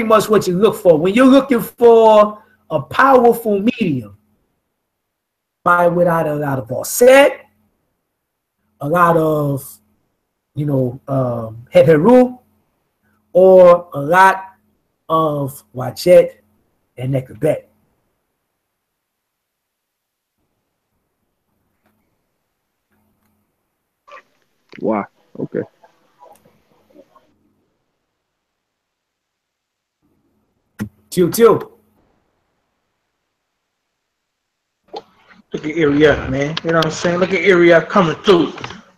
much what you look for when you're looking for a powerful medium. Without a lot of offset, a lot of, you know, Heru, or a lot of Wajet and Nekabet. Wow. Okay. Two. Look at Area, man. You know what I'm saying? Look at Area coming through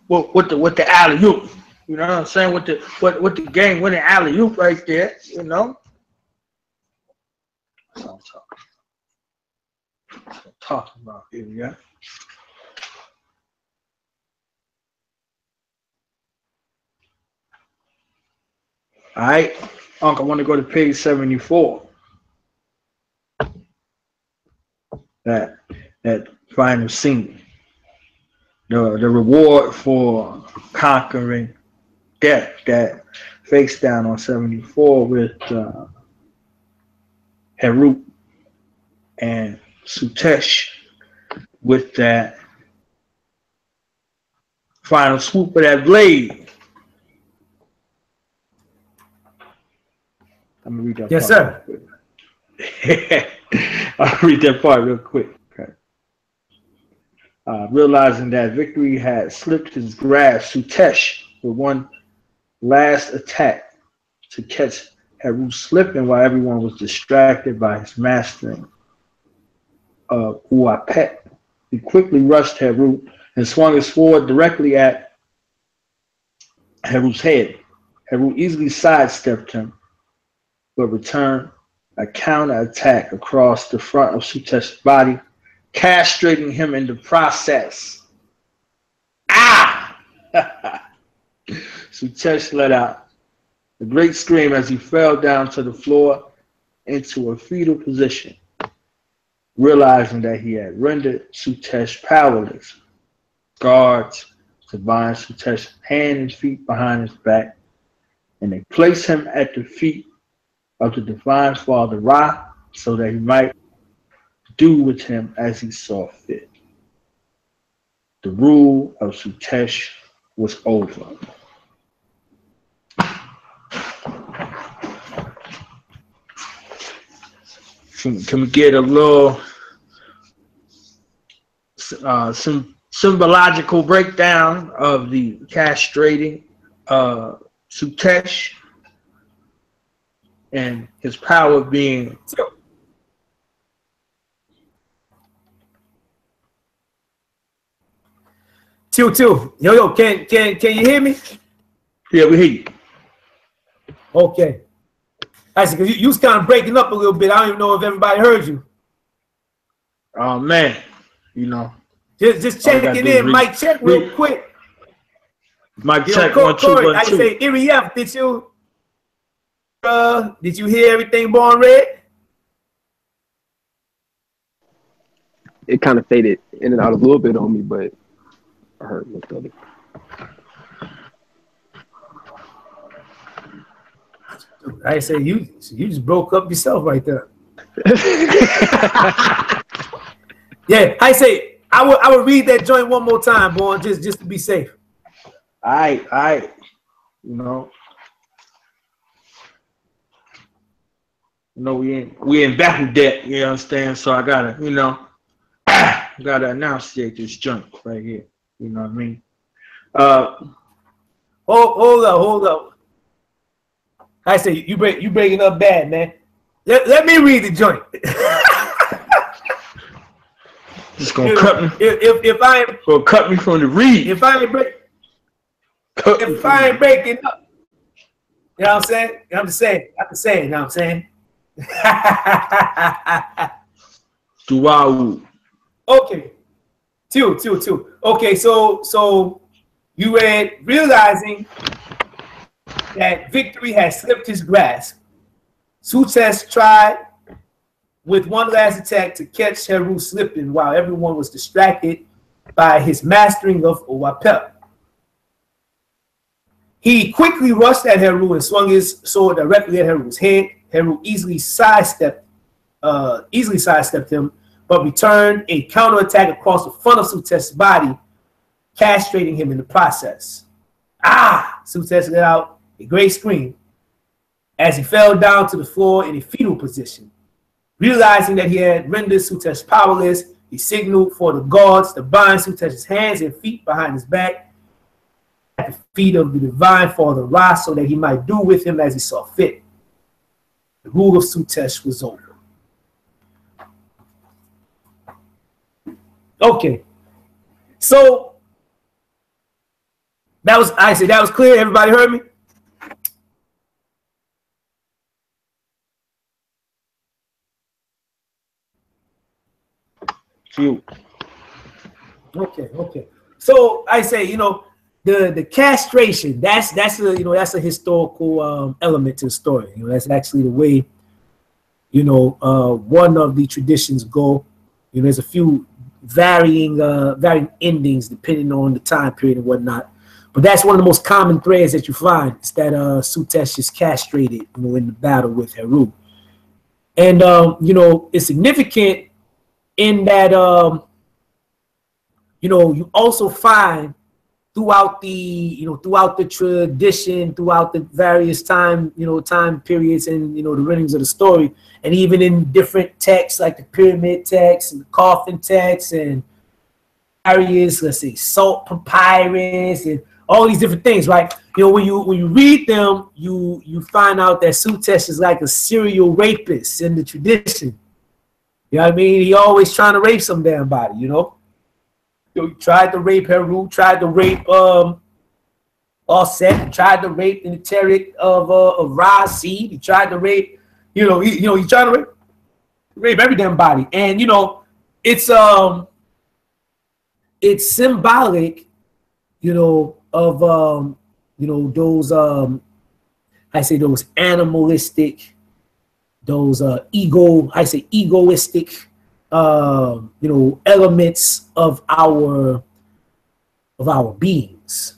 with the alley oop. You know what I'm saying? With the game winning alley oop right there. You know. That's what I'm talking about, Area. All right, Uncle, I want to go to page 74. That final scene. The reward for conquering death, that face down on 74 with Heru and Sutesh with that final swoop of that blade. I'm gonna read that. Yes, part sir. I'll read that part real quick. Okay. Realizing that victory had slipped his grasp, Sutesh with one last attack to catch Heru slipping while everyone was distracted by his mastering of Uapet. He quickly rushed Heru and swung his sword directly at Heru's head. Heru easily sidestepped him, but returned a counterattack across the front of Sutesh's body, castrating him in the process. Ah! Sutesh let out a great scream as he fell down to the floor into a fetal position, realizing that he had rendered Sutesh powerless. Guards bind Sutesh's hands and feet behind his back, and they placed him at the feet of the Divine Father Ra, so that he might do with him as he saw fit. The rule of Sutesh was over. Can we get a little symbological breakdown of the castrating Sutesh and his power being Two. Yo, can you hear me? Yeah, we hear you. Okay. Actually, because you was kind of breaking up a little bit. I don't even know if everybody heard you. Oh man, you know. Just checking in. Mic check real quick. Mic check. Corey, 1 2 1 2. I say, Irief, did you hear everything Born read? It kind of faded in and out a little bit on me, but I heard most of it. I say you just broke up yourself right there. Yeah, I say I would read that joint one more time, Born, just to be safe. I you know we in battle debt, you understand? So I gotta, gotta enunciate this joint right here. You know what I mean? Hold up. I say you breaking up bad, man. Let me read the joint. Just gonna cut me. If I am gonna cut me from the read. If I ain't breaking up, you know what I'm saying? I'm just saying, you know what I'm saying? Duau. Okay. Two. Okay, so you read, realizing that victory had slipped his grasp, Sutesh tried with one last attack to catch Heru slipping while everyone was distracted by his mastering of Uapet. He quickly rushed at Heru and swung his sword directly at Heru's head. Heru easily sidestepped him, but returned a counterattack across the front of Sutesh's body, castrating him in the process. Sutesh let out a great scream as he fell down to the floor in a fetal position. Realizing that he had rendered Sutesh powerless, he signaled for the guards to bind Sutesh's hands and feet behind his back at the feet of the divine Father Ra, so that he might do with him as he saw fit. The rule of Sutesh was over. Okay, so that was, I said that was clear. Everybody heard me? Cute. Okay. So I say, you know, the castration, that's a, you know, that's a historical element to the story. You know, that's actually the way, you know, one of the traditions go. You know, there's a few varying endings depending on the time period and whatnot. But that's one of the most common threads that you find, is that Sutesh is castrated, you know, in the battle with Heru. And you know, it's significant in that you know, you also find throughout the tradition, throughout the various time periods, and you know, the renderings of the story, and even in different texts like the pyramid text and the coffin text and various, let's say, salt papyrus and all these different things, right? You know, when you read them, you find out that Sutesh is like a serial rapist in the tradition. You know what I mean? He always trying to rape some damn body, you know? He tried to rape Heru, tried to rape Osset, tried to rape the Neteric of Ra's seed. He tried to rape, he tried to rape every damn body. And you know, it's symbolic, you know, of you know, those I say those animalistic, those egoistic you know, elements of our beings,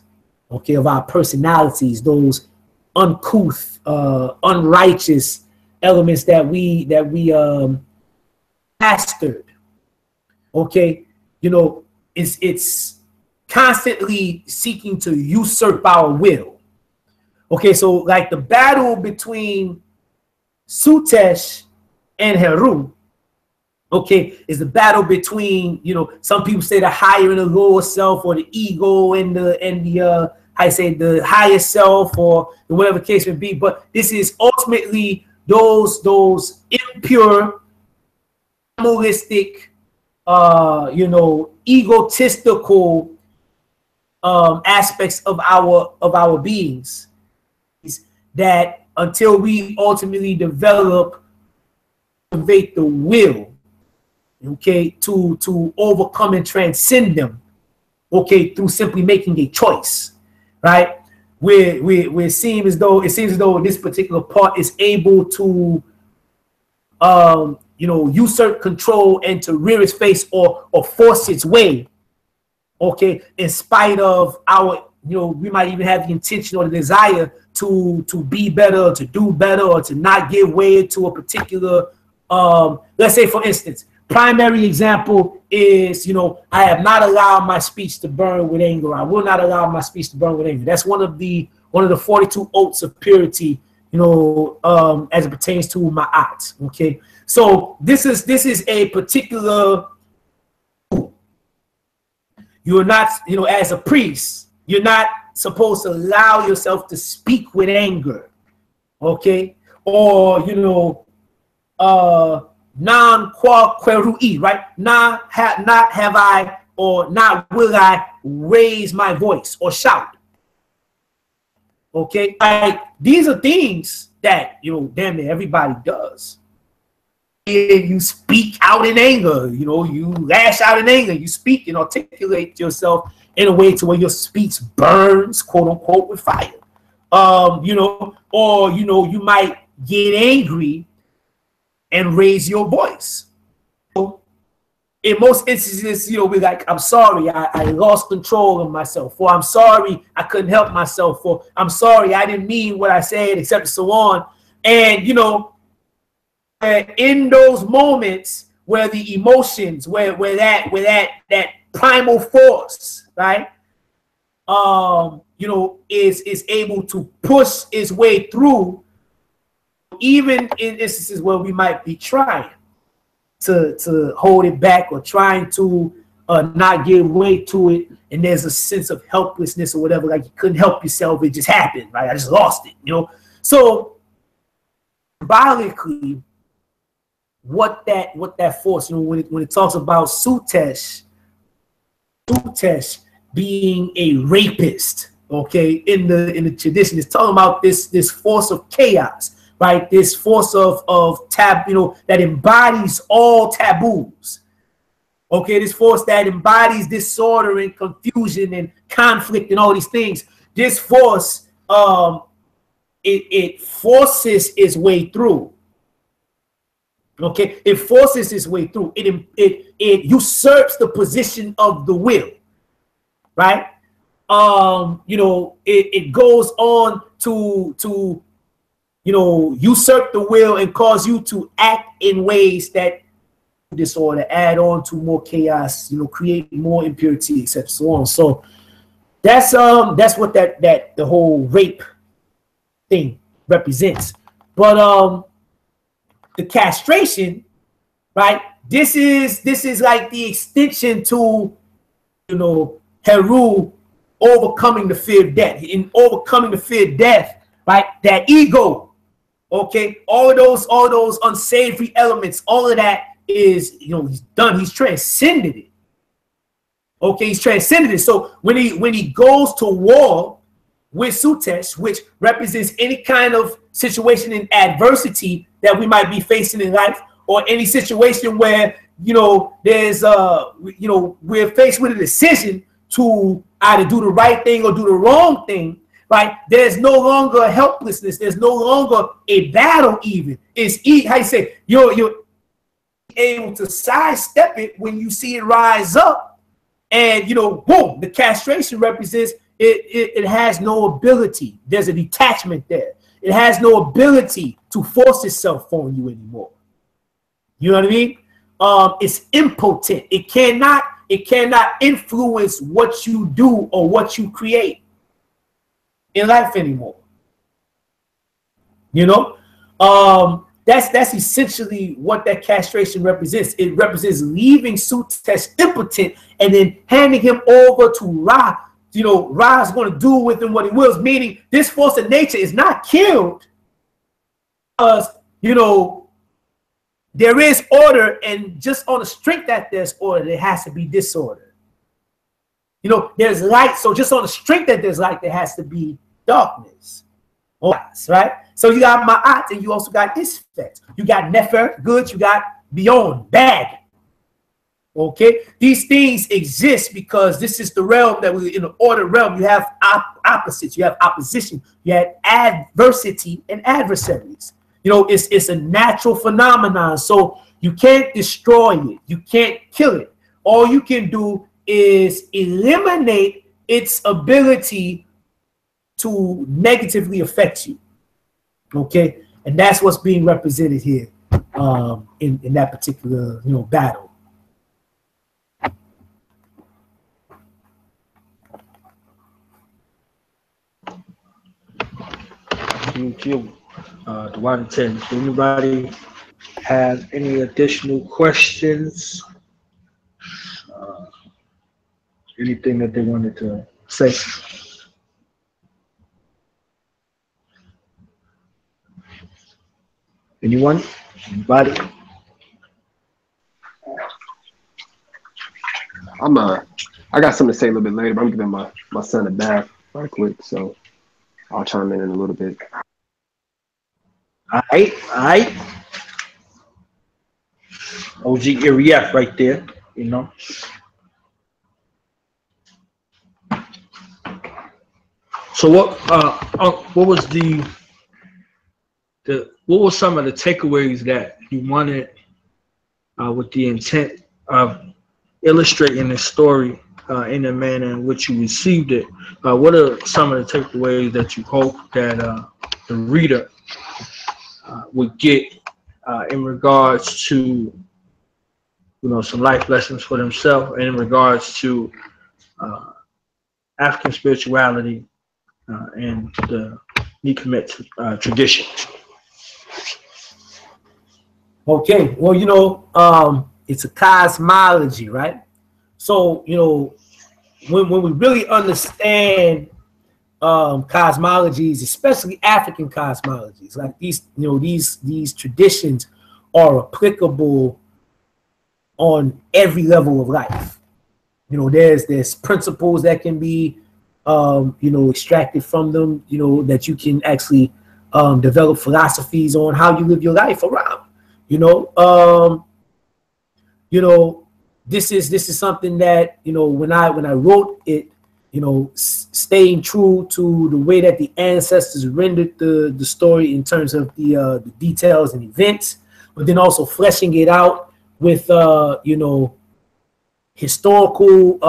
okay, of our personalities, those uncouth, unrighteous elements that we mastered, okay. You know, it's constantly seeking to usurp our will. Okay, so like the battle between Sutesh and Heru, okay, is the battle between, you know, some people say the higher and the lower self, or the ego and the I say the higher self, or whatever case may be. But this is ultimately those impure, animalistic, you know, egotistical aspects of our beings, that until we ultimately develop the will, okay, to overcome and transcend them, okay, through simply making a choice, right? We're seeing as though, it seems as though this particular part is able to you know, usurp control and to rear its face or force its way, okay, in spite of our, you know, we might even have the intention or the desire to be better, to do better, or to not give way to a particular let's say, for instance, primary example is, you know, I have not allowed my speech to burn with anger. I will not allow my speech to burn with anger. That's one of the 42 oaths of purity, you know, as it pertains to Ma'at. Okay, so this is a particular. You're not, you know, as a priest, you're not supposed to allow yourself to speak with anger, okay, or, you know, non qua querui, right? Not have I, or not will I raise my voice or shout. Okay, like these are things that, you know, damn it, everybody does. If you speak out in anger, you know, you lash out in anger, you speak and articulate yourself in a way to where your speech burns, quote unquote, with fire. You know, or, you know, you might get angry and raise your voice. In most instances, you know, we're like, I'm sorry, I lost control of myself, or I'm sorry, I couldn't help myself, or I'm sorry, I didn't mean what I said, except so on. And, you know, in those moments where the emotions, where that primal force, right, you know, is able to push its way through, even in instances where we might be trying to hold it back or trying to not give way to it, and there's a sense of helplessness or whatever, like you couldn't help yourself, it just happened, right? I just lost it, you know? So symbolically, what that force, you know, when it talks about Sutesh being a rapist, okay, in the tradition, it's talking about this force of chaos, right? This force of you know, that embodies all taboos. Okay, this force that embodies disorder and confusion and conflict and all these things. This force, it forces its way through. Okay, it forces its way through. It usurps the position of the will, right? You know, it goes on to you know, usurp the will and cause you to act in ways that disorder, add on to more chaos, you know, create more impurity, etc. So on. So that's what that the whole rape thing represents. But the castration, right? This is like the extension to, you know, Heru overcoming the fear of death. In overcoming the fear of death, right? That ego, okay, all those unsavory elements, all of that is, you know, he's done. He's transcended it. Okay, he's transcended it. So when he goes to war with Sutesh, which represents any kind of situation in adversity that we might be facing in life, or any situation where, you know, there's you know, we're faced with a decision to either do the right thing or do the wrong thing, right? There's no longer helplessness. There's no longer a battle. Even it's how you say, you're able to sidestep it when you see it rise up, and, you know, boom, the castration represents it has no ability. There's a detachment there. It has no ability to force itself on you anymore. You know what I mean? It's impotent. It cannot influence what you do or what you create in life anymore. You know? That's essentially what that castration represents. It represents leaving Sutesh impotent and then handing him over to Ra. You know, Ra is going to do with him what he wills, meaning this force of nature is not killed because, you know, there is order, and just on the strength that there's order, there has to be disorder. You know, there's light, so just on the strength that there's light, there has to be darkness. Right? So you got Ma'at, and you also got Isfet. You got Nefer, good. You got Beyond, bad. Okay? These things exist because this is the realm that we're in, the order realm. You have opposites. You have opposition. You have adversity and adversaries. You know, it's a natural phenomenon. So you can't destroy it. You can't kill it. All you can do is eliminate its ability to negatively affect you. Okay, and that's what's being represented here in that particular, you know, battle. Thank you, Dwight and Tim. Does anybody have any additional questions? Anything that they wanted to say? Anyone? Anybody? I got something to say a little bit later, but I'm giving my son a bath right quick, so I'll chime in a little bit. All right. OG Irief right there, you know. So what was what were some of the takeaways that you wanted with the intent of illustrating this story in the manner in which you received it? What are some of the takeaways that you hope that the reader would get in regards to, you know, some life lessons for themselves, and in regards to African spirituality and the NKMT tradition? Okay, well, it's a cosmology, right? So, when we really understand cosmologies, especially African cosmologies, like these traditions are applicable on every level of life. There's principles that can be extracted from them, that you can actually develop philosophies on how you live your life around. This is something that when I wrote it, staying true to the way that the ancestors rendered the story in terms of the details and events, but then also fleshing it out with historical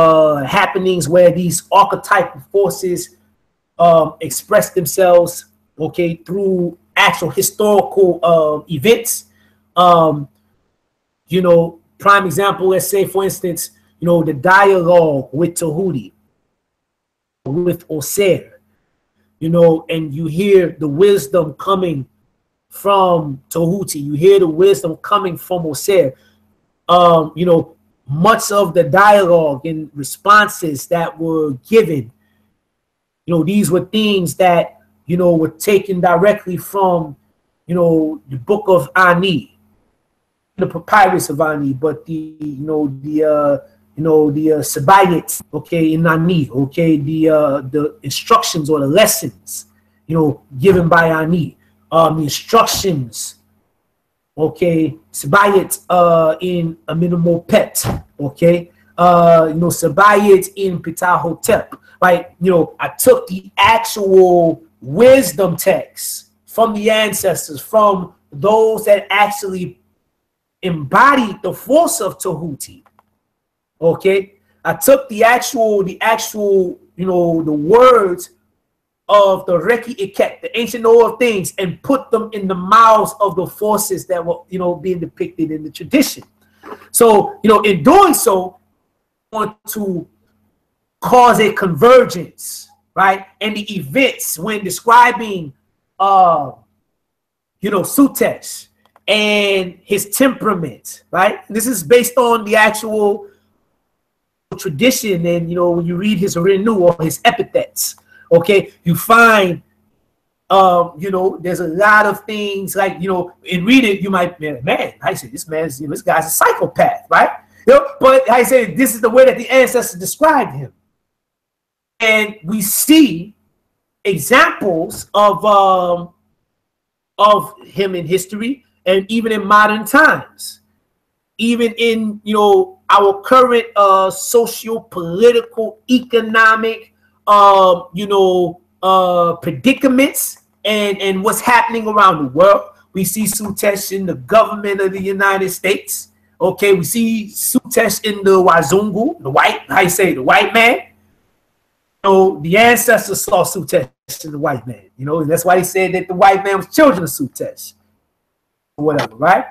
happenings where these archetypal forces express themselves, okay, through actual historical events. Prime example, let's say, for instance, the dialogue with Tahuti, with Osir, and you hear the wisdom coming from Tahuti, you hear the wisdom coming from Osir. Much of the dialogue and responses that were given, these were things that, were taken directly from, the book of Ani, the papyrus of Ani, but the Sabayit, okay, in Ani, okay, the instructions or the lessons, given by Ani, the instructions, okay, Sabayit in Amenemhotep Pet, okay, Sabayit in Ptahhotep, right? I took the actual wisdom texts from the ancestors, from those that actually embodied the force of Tahuti. Okay, I took the actual, the words of the Reki Iket, the ancient know of things, and put them in the mouths of the forces that were, being depicted in the tradition. So, in doing so, I want to cause a convergence, right? And the events when describing, Sutesh and his temperament, right? This is based on the actual tradition, and when you read his Renu or his epithets, okay, you find there's a lot of things like and read it, you might, man, I say this man's, this guy's a psychopath, right? But I say this is the way that the ancestors described him, and we see examples of him in history and even in modern times, even in our current socio-political, economic predicaments and what's happening around the world. We see Sutesh in the government of the United States. Okay, we see Sutesh in the Wazungu, the white man. The ancestors saw Sutesh in the white man, and that's why they said that the white man was children of Sutesh, or whatever, right?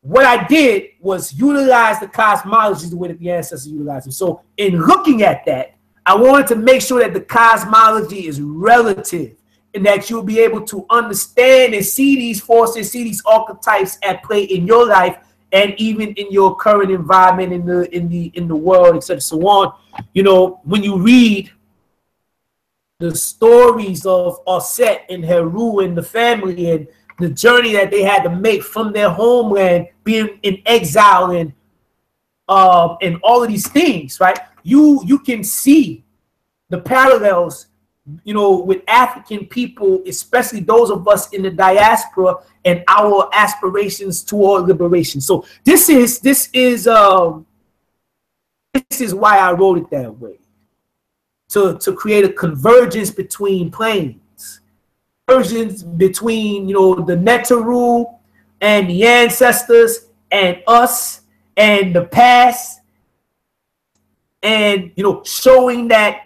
What I did was utilize the cosmology the way that the ancestors utilized them. So in looking at that, I wanted to make sure that the cosmology is relative and that you'll be able to understand and see these forces, see these archetypes at play in your life and even in your current environment in the world, etc. So on. When you read the stories of Osset and Heru and the family and the journey that they had to make from their homeland, being in exile and all of these things, right? You can see the parallels, with African people, especially those of us in the diaspora and our aspirations toward liberation. So this is why I wrote it that way, to create a convergence between planes, convergence between the Netaru and the ancestors and us and the past, and showing that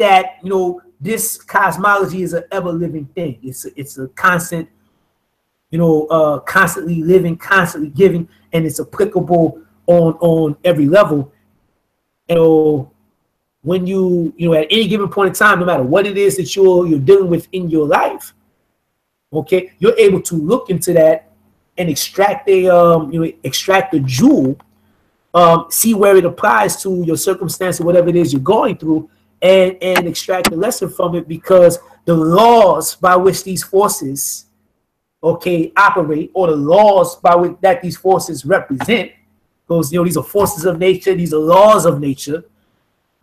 this cosmology is an ever-living thing. It's a constant, constantly living, constantly giving, and it's applicable on every level. When you at any given point in time, no matter what it is that you're dealing with in your life, okay, you're able to look into that and extract a extract a jewel, see where it applies to your circumstance or whatever it is you're going through, and extract a lesson from it, because the laws by which these forces, okay, operate, or the laws by which that these forces represent, those, these are forces of nature, these are laws of nature.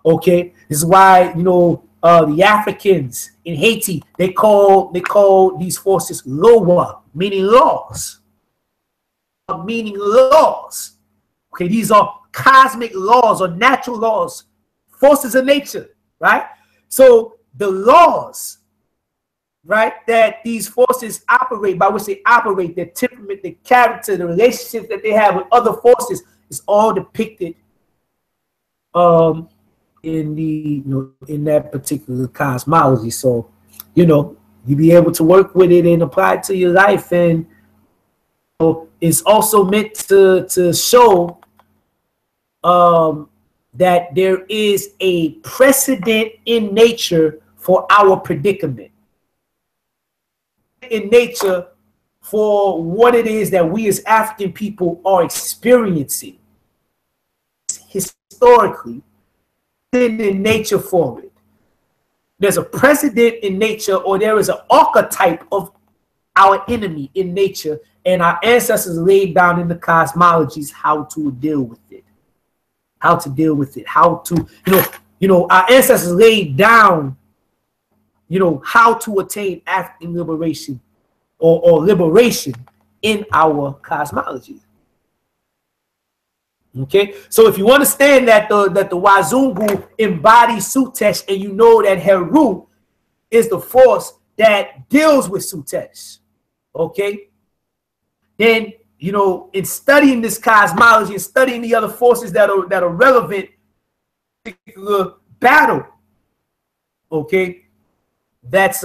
Okay, this is why the Africans in Haiti, they call these forces loa, meaning laws. Okay, these are cosmic laws or natural laws, forces of nature, right? So the laws, right, that these forces operate, by which they operate, their temperament, their character, the relationships that they have with other forces, is all depicted in the in that particular cosmology. So you be able to work with it and apply it to your life, and it's also meant to show that there is a precedent in nature for our predicament, in nature, for what it is that we as African people are experiencing historically, in nature for it. There's a precedent in nature, or there is an archetype of our enemy in nature, and our ancestors laid down in the cosmologies how to deal with it. How to, our ancestors laid down, how to attain African liberation or liberation in our cosmology. Okay, so if you understand that the Wazungu embodies Sutesh, and you know that Heru is the force that deals with Sutesh, okay, then in studying this cosmology and studying the other forces that are relevant to the particular battle, okay, that's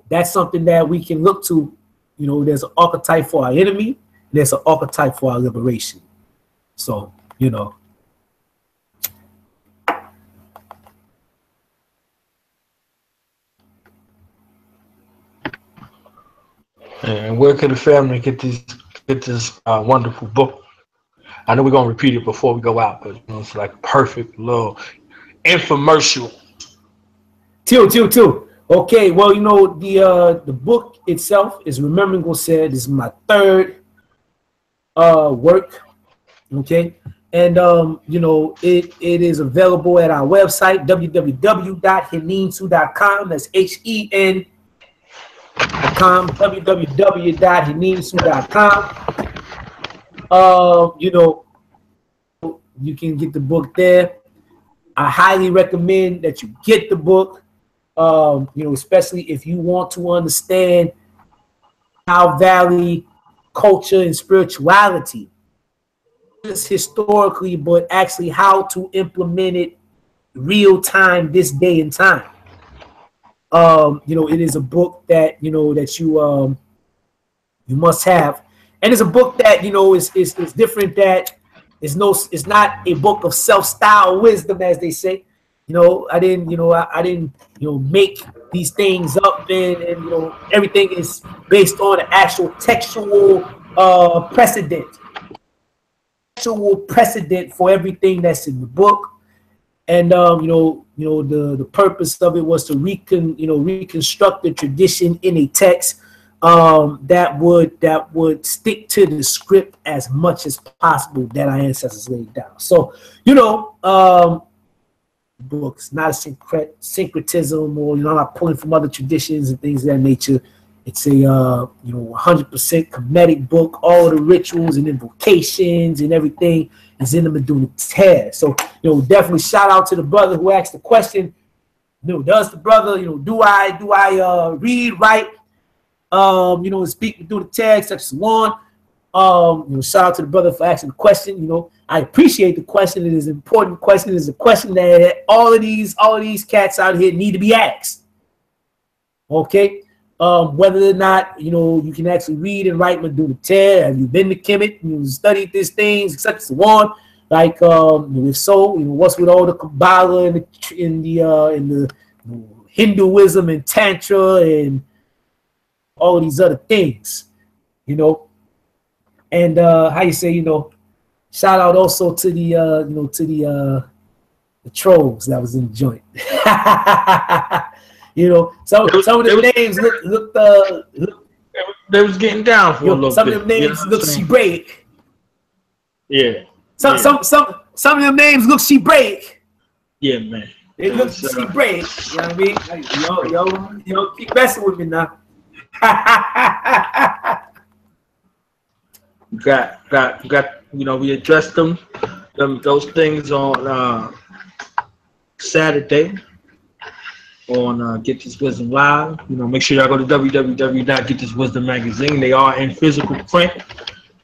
that's something that we can look to. There's an archetype for our enemy. There's an archetype for our liberation. So, And where can the family get this wonderful book? I know we're gonna repeat it before we go out, but it's like perfect little infomercial. Two. Okay, well, the book itself is Remembering Osir. This is my third work, okay, and it is available at our website, www.henensu.com. that's HEN.com, www.henensu.com. You can get the book there. I highly recommend that you get the book, especially if you want to understand our Valley culture and spirituality, just historically, but actually how to implement it real time, this day and time. It is a book that that you must have, and it's a book that is different. That it's not a book of self-styled wisdom, as they say. I didn't make these things up, and everything is based on an actual textual precedent for everything that's in the book. And the purpose of it was to reconstruct the tradition in a text that would stick to the script as much as possible that our ancestors laid down. So books, not a syncretism, or I'm not pulling from other traditions and things of that nature. It's a 100% Kemetic book. All the rituals and invocations and everything is in the Meduna tear. So definitely shout out to the brother who asked the question. Does the brother do I read, write, speak Meduna text, such as one? Shout out to the brother for asking the question. I appreciate the question. It is an important question. It is a question that all of these cats out here need to be asked. Okay. Whether or not you can actually read and write Meduna text. Have you been to Kemet? Studied these things, such as one. Like if so, what's with all the Kabbalah and the Hinduism and Tantra and all of these other things? you know. And how you say, you know, shout out also to the you know, to the trolls that was in the joint. You know, some of the names look they was getting down for a little bit. Some of them names look she break. Yeah. Some of them names look she break. Yeah, man. They look she break. You know what I mean? Like, yo, keep messing with me now. got you know, we addressed those things on Saturday on Get This Wisdom Live. You know, make sure y'all go to www.getthiswisdom magazine. They are in physical print.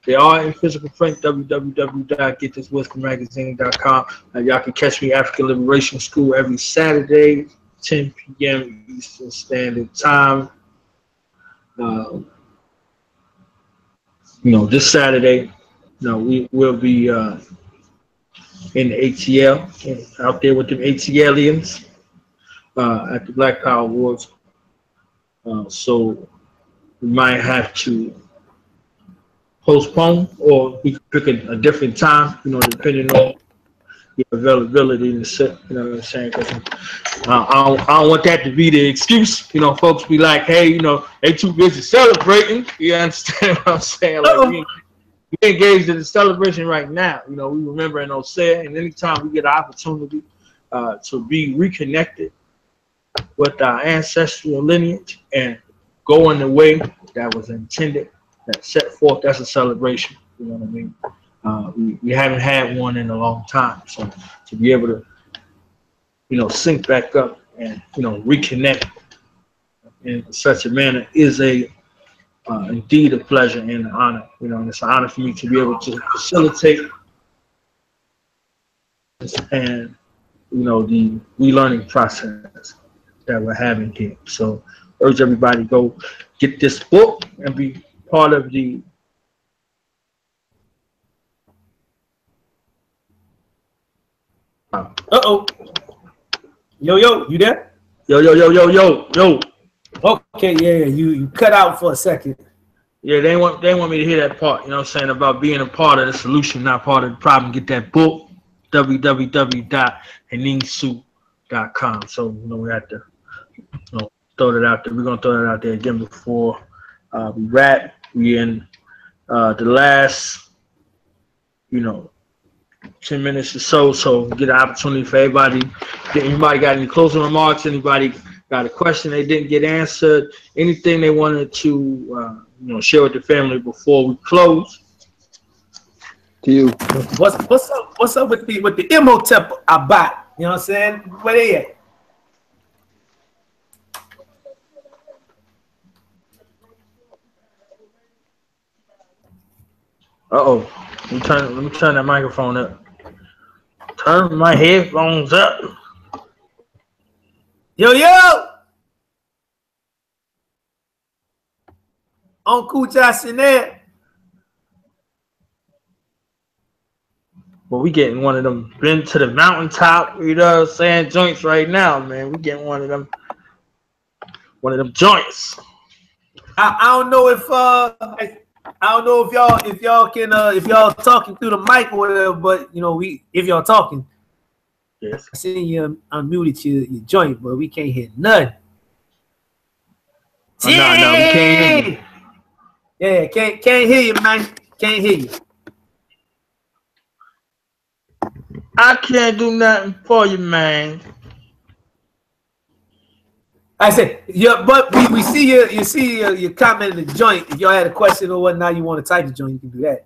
www.getthiswisdommagazine.com. Y'all can catch me African Liberation School every Saturday, 10 p.m. Eastern Standard Time. You know, this Saturday, you know, we will be in the ATL, out there with them ATLians at the Black Power Awards. So we might have to postpone, or we could pick a different time, you know, depending on your availability to sit, you know what I'm saying? Because I don't want that to be the excuse. You know, folks be like, hey, you know, they too busy celebrating. You understand what I'm saying? Like, we engaged in the celebration right now. You know, we remembering Osir, and anytime we get an opportunity to be reconnected with our ancestral lineage and go in the way that was intended, that set forth, that's a celebration. You know what I mean? We haven't had one in a long time, so to be able to, you know, sync back up and, you know, reconnect in such a manner is indeed a pleasure and an honor. You know, and it's an honor for me to be able to facilitate and, you know, the relearning process that we're having here. So urge everybody to go get this book and be part of the Yo, you there? Yo. Okay, yeah, you cut out for a second. Yeah, they want me to hear that part, you know what I'm saying, about being a part of the solution, not part of the problem. Get that book, www.henensu.com. So, you know, we have to, you know, throw that out there. We're gonna throw that out there again before we wrap. We in the last, you know, 10 minutes or so get an opportunity for everybody. Anybody got any closing remarks? Anybody got a question they didn't get answered? Anything they wanted to you know, share with the family before we close? To you. What's up with the Imhotep Abbat? You know what I'm saying? Where they at? Uh-oh. Let me turn that microphone up. Turn my headphones up. Yo! Aankhu Jasin there. Well, we getting one of them been to the mountaintop, you know what I'm saying, joints right now, man. We getting one of them joints. I don't know if y'all can if y'all talking through the mic or whatever, but you know, if y'all talking, yes. I see you unmuted your joint, but we can't hear nothing. Oh, no, we can't hear you. Yeah, can't hear you, man. Can't hear you. I can't do nothing for you, man. I said, yeah, but we see you see your comment in the joint. If y'all had a question or whatnot, you want to type the joint, you can do that.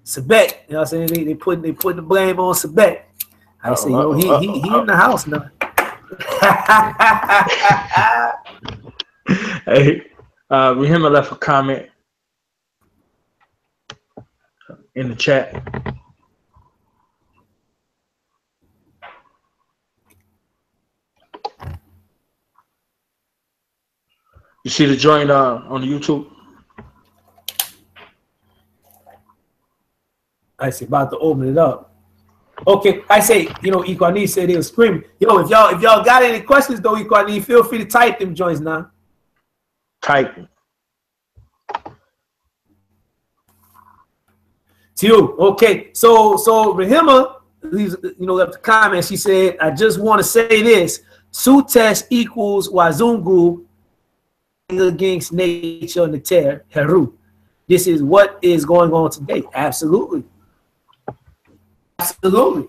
Sabet, you know what I'm saying? They putting the blame on Sabet. I say, yo, he in the house now. Hey, Rahima left a comment in the chat. You see the joint on YouTube? I say, about to open it up. Okay, I say, you know, Ikwani said they were screaming. Yo, if y'all got any questions though, Ikwani, feel free to type them joints now. Titan. Okay, so Rahima, left a comment. She said, "I just want to say this: Sutesh equals Wazungu against nature and the tear Heru. This is what is going on today." Absolutely, absolutely.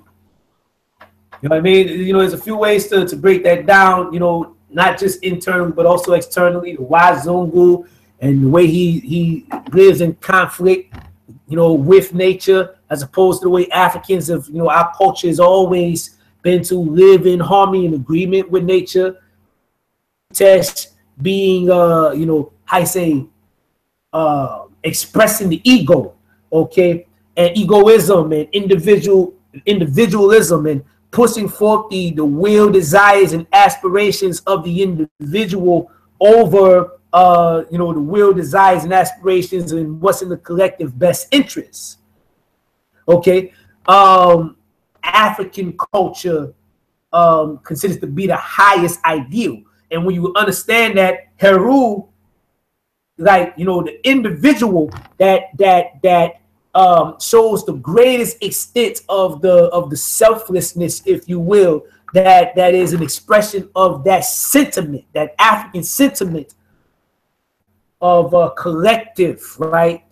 You know what I mean? There's a few ways to break that down. Not just internally but also externally. The Wazungu and the way he lives in conflict, with nature, as opposed to the way Africans have, our culture has always been to live in harmony and agreement with nature. Test being, expressing the ego, okay, and egoism and individualism and pushing forth the will, desires, and aspirations of the individual over the will, desires, and aspirations and what's in the collective best interest. Okay. African culture considers to be the highest ideal. And when you understand that Heru, the individual that shows the greatest extent of the selflessness, if you will, that is an expression of that sentiment, that African sentiment of a collective, right?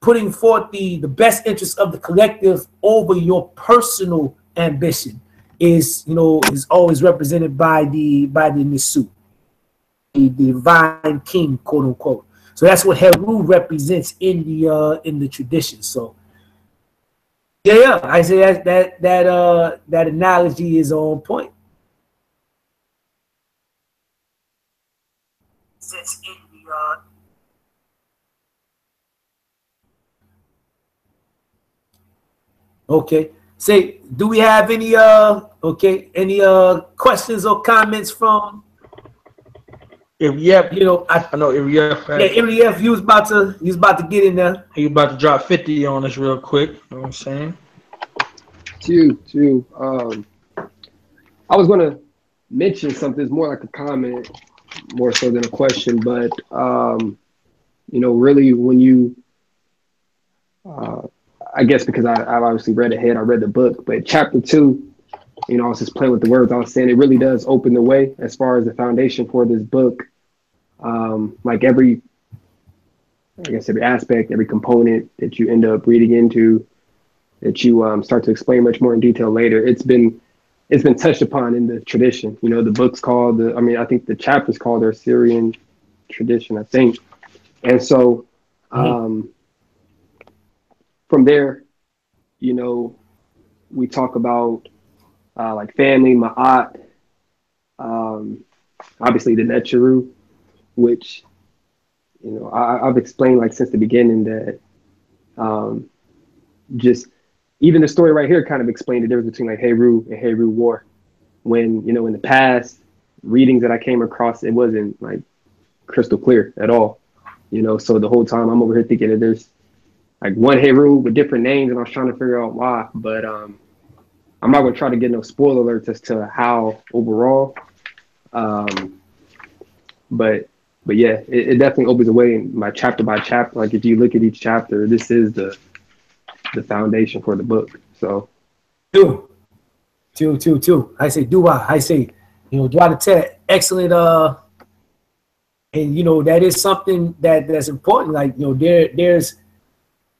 Putting forth the best interest of the collective over your personal ambition is always represented by the Nisut, the divine king, quote unquote. So that's what Heru represents in the tradition. So yeah, I say that analogy is on point. Okay. Say, do we have any questions or comments from? I know Irief. Yeah, Irief, he was about to get in there. He about to drop 50 on us real quick. You know what I'm saying? Two. I was gonna mention something. It's more like a comment, more so than a question. But really, when you, I guess because I've obviously read ahead, I read the book, but chapter 2, I was just playing with the words. I was saying it really does open the way as far as the foundation for this book. Like every aspect, every component that you end up reading into, that you start to explain much more in detail later. It's been touched upon in the tradition. The book's called I think the chapter's called the Assyrian tradition, I think. And so from there, we talk about like family, Ma'at, obviously the Necheru, which, I've explained like since the beginning that just even the story right here kind of explained the difference between like Heru and Heru War. When, in the past readings that I came across, it wasn't like crystal clear at all, so the whole time I'm over here thinking that there's like one Heru with different names, and I was trying to figure out why, but I'm not going to try to get no spoiler alerts as to how overall, but yeah, it definitely opens the way in my chapter by chapter. Like if you look at each chapter, this is the foundation for the book. So Two. I say Dua the Tet, excellent. And that is something that's important. Like there's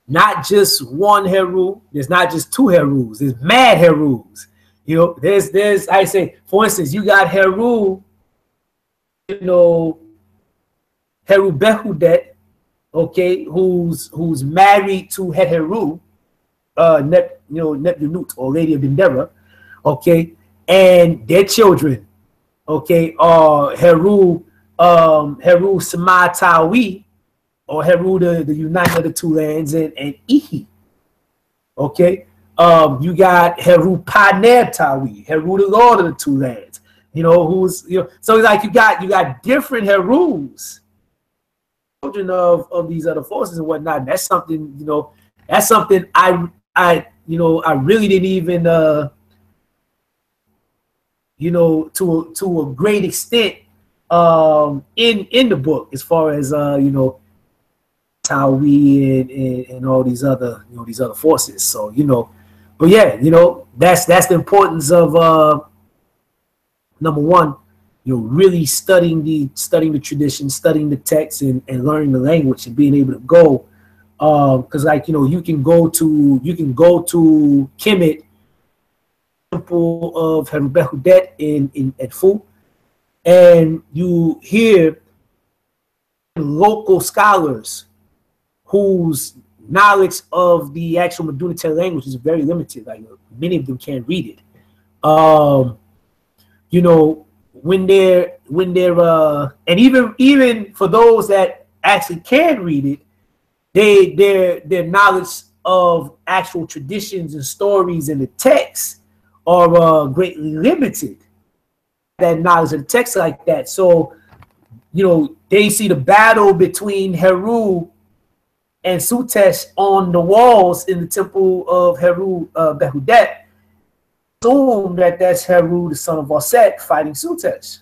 not just one Heru, there's not just two Herus, there's mad Herus. There's I say, for instance, you got Heru, Heru Behudet, okay, who's married to Heru, Neptunut, or Lady of Dendera, okay, and their children, okay, are Heru Samatawi, or Heru the uniter of the two lands, and Ihi, okay. You got Heru Paner Tawi, Heru the Lord of the two lands, who's so like you got different Herus, children of these other forces and whatnot. And that's something, I really didn't even to a great extent in the book, as far as you know, how we and all these other, you know, these other forces. So, you know, but yeah, you know, that's the importance of number one, you know, really studying the tradition, studying the text, and learning the language, and being able to go, because like, you know, you can go to Kemet, temple of Herubehudet in Edfu, and you hear local scholars whose knowledge of the actual Medunate language is very limited. Like, many of them can't read it. You know, when they're and even for those that actually can read it, their knowledge of actual traditions and stories in the text are greatly limited. That knowledge of the text like that. So, you know, they see the battle between Heru and Sutesh on the walls in the temple of Heru Behudet. Assume that that's Heru, the son of Osir, fighting Sutesh.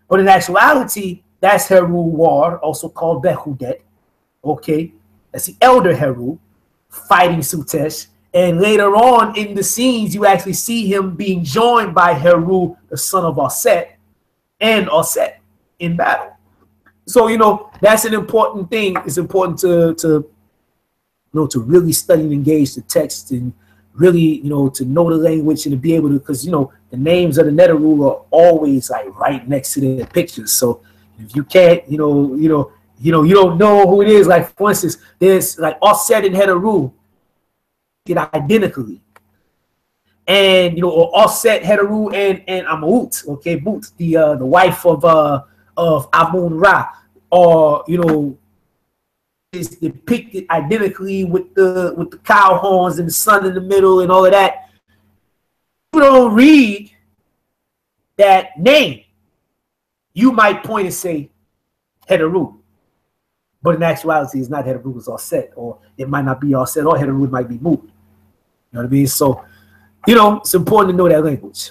But in actuality, that's Heru War, also called Behudet. Okay, that's the elder Heru fighting Sutesh. And later on in the scenes, you actually see him being joined by Heru, the son of Osir, and Osir in battle. So, you know, that's an important thing. It's important to you know, to really study and engage the text, and really, you know, to know the language, and to be able to, because, you know, the names of the Neteru are always like right next to their pictures. So if you can't, you don't know who it is. Like, for instance, there's like Osir and Heteru get identically, and, you know, or Osir, Heteru, and Amaut, okay, Boot, the wife of Amun Ra, or, you know, is depicted identically with the cow horns and the sun in the middle and all of that. You don't read that name, you might point and say Heteru, but in actuality, it's not Heteru, it's Osir, or it might not be Osir or Heteru, it might be Moot. You know what I mean? So, you know, it's important to know that language.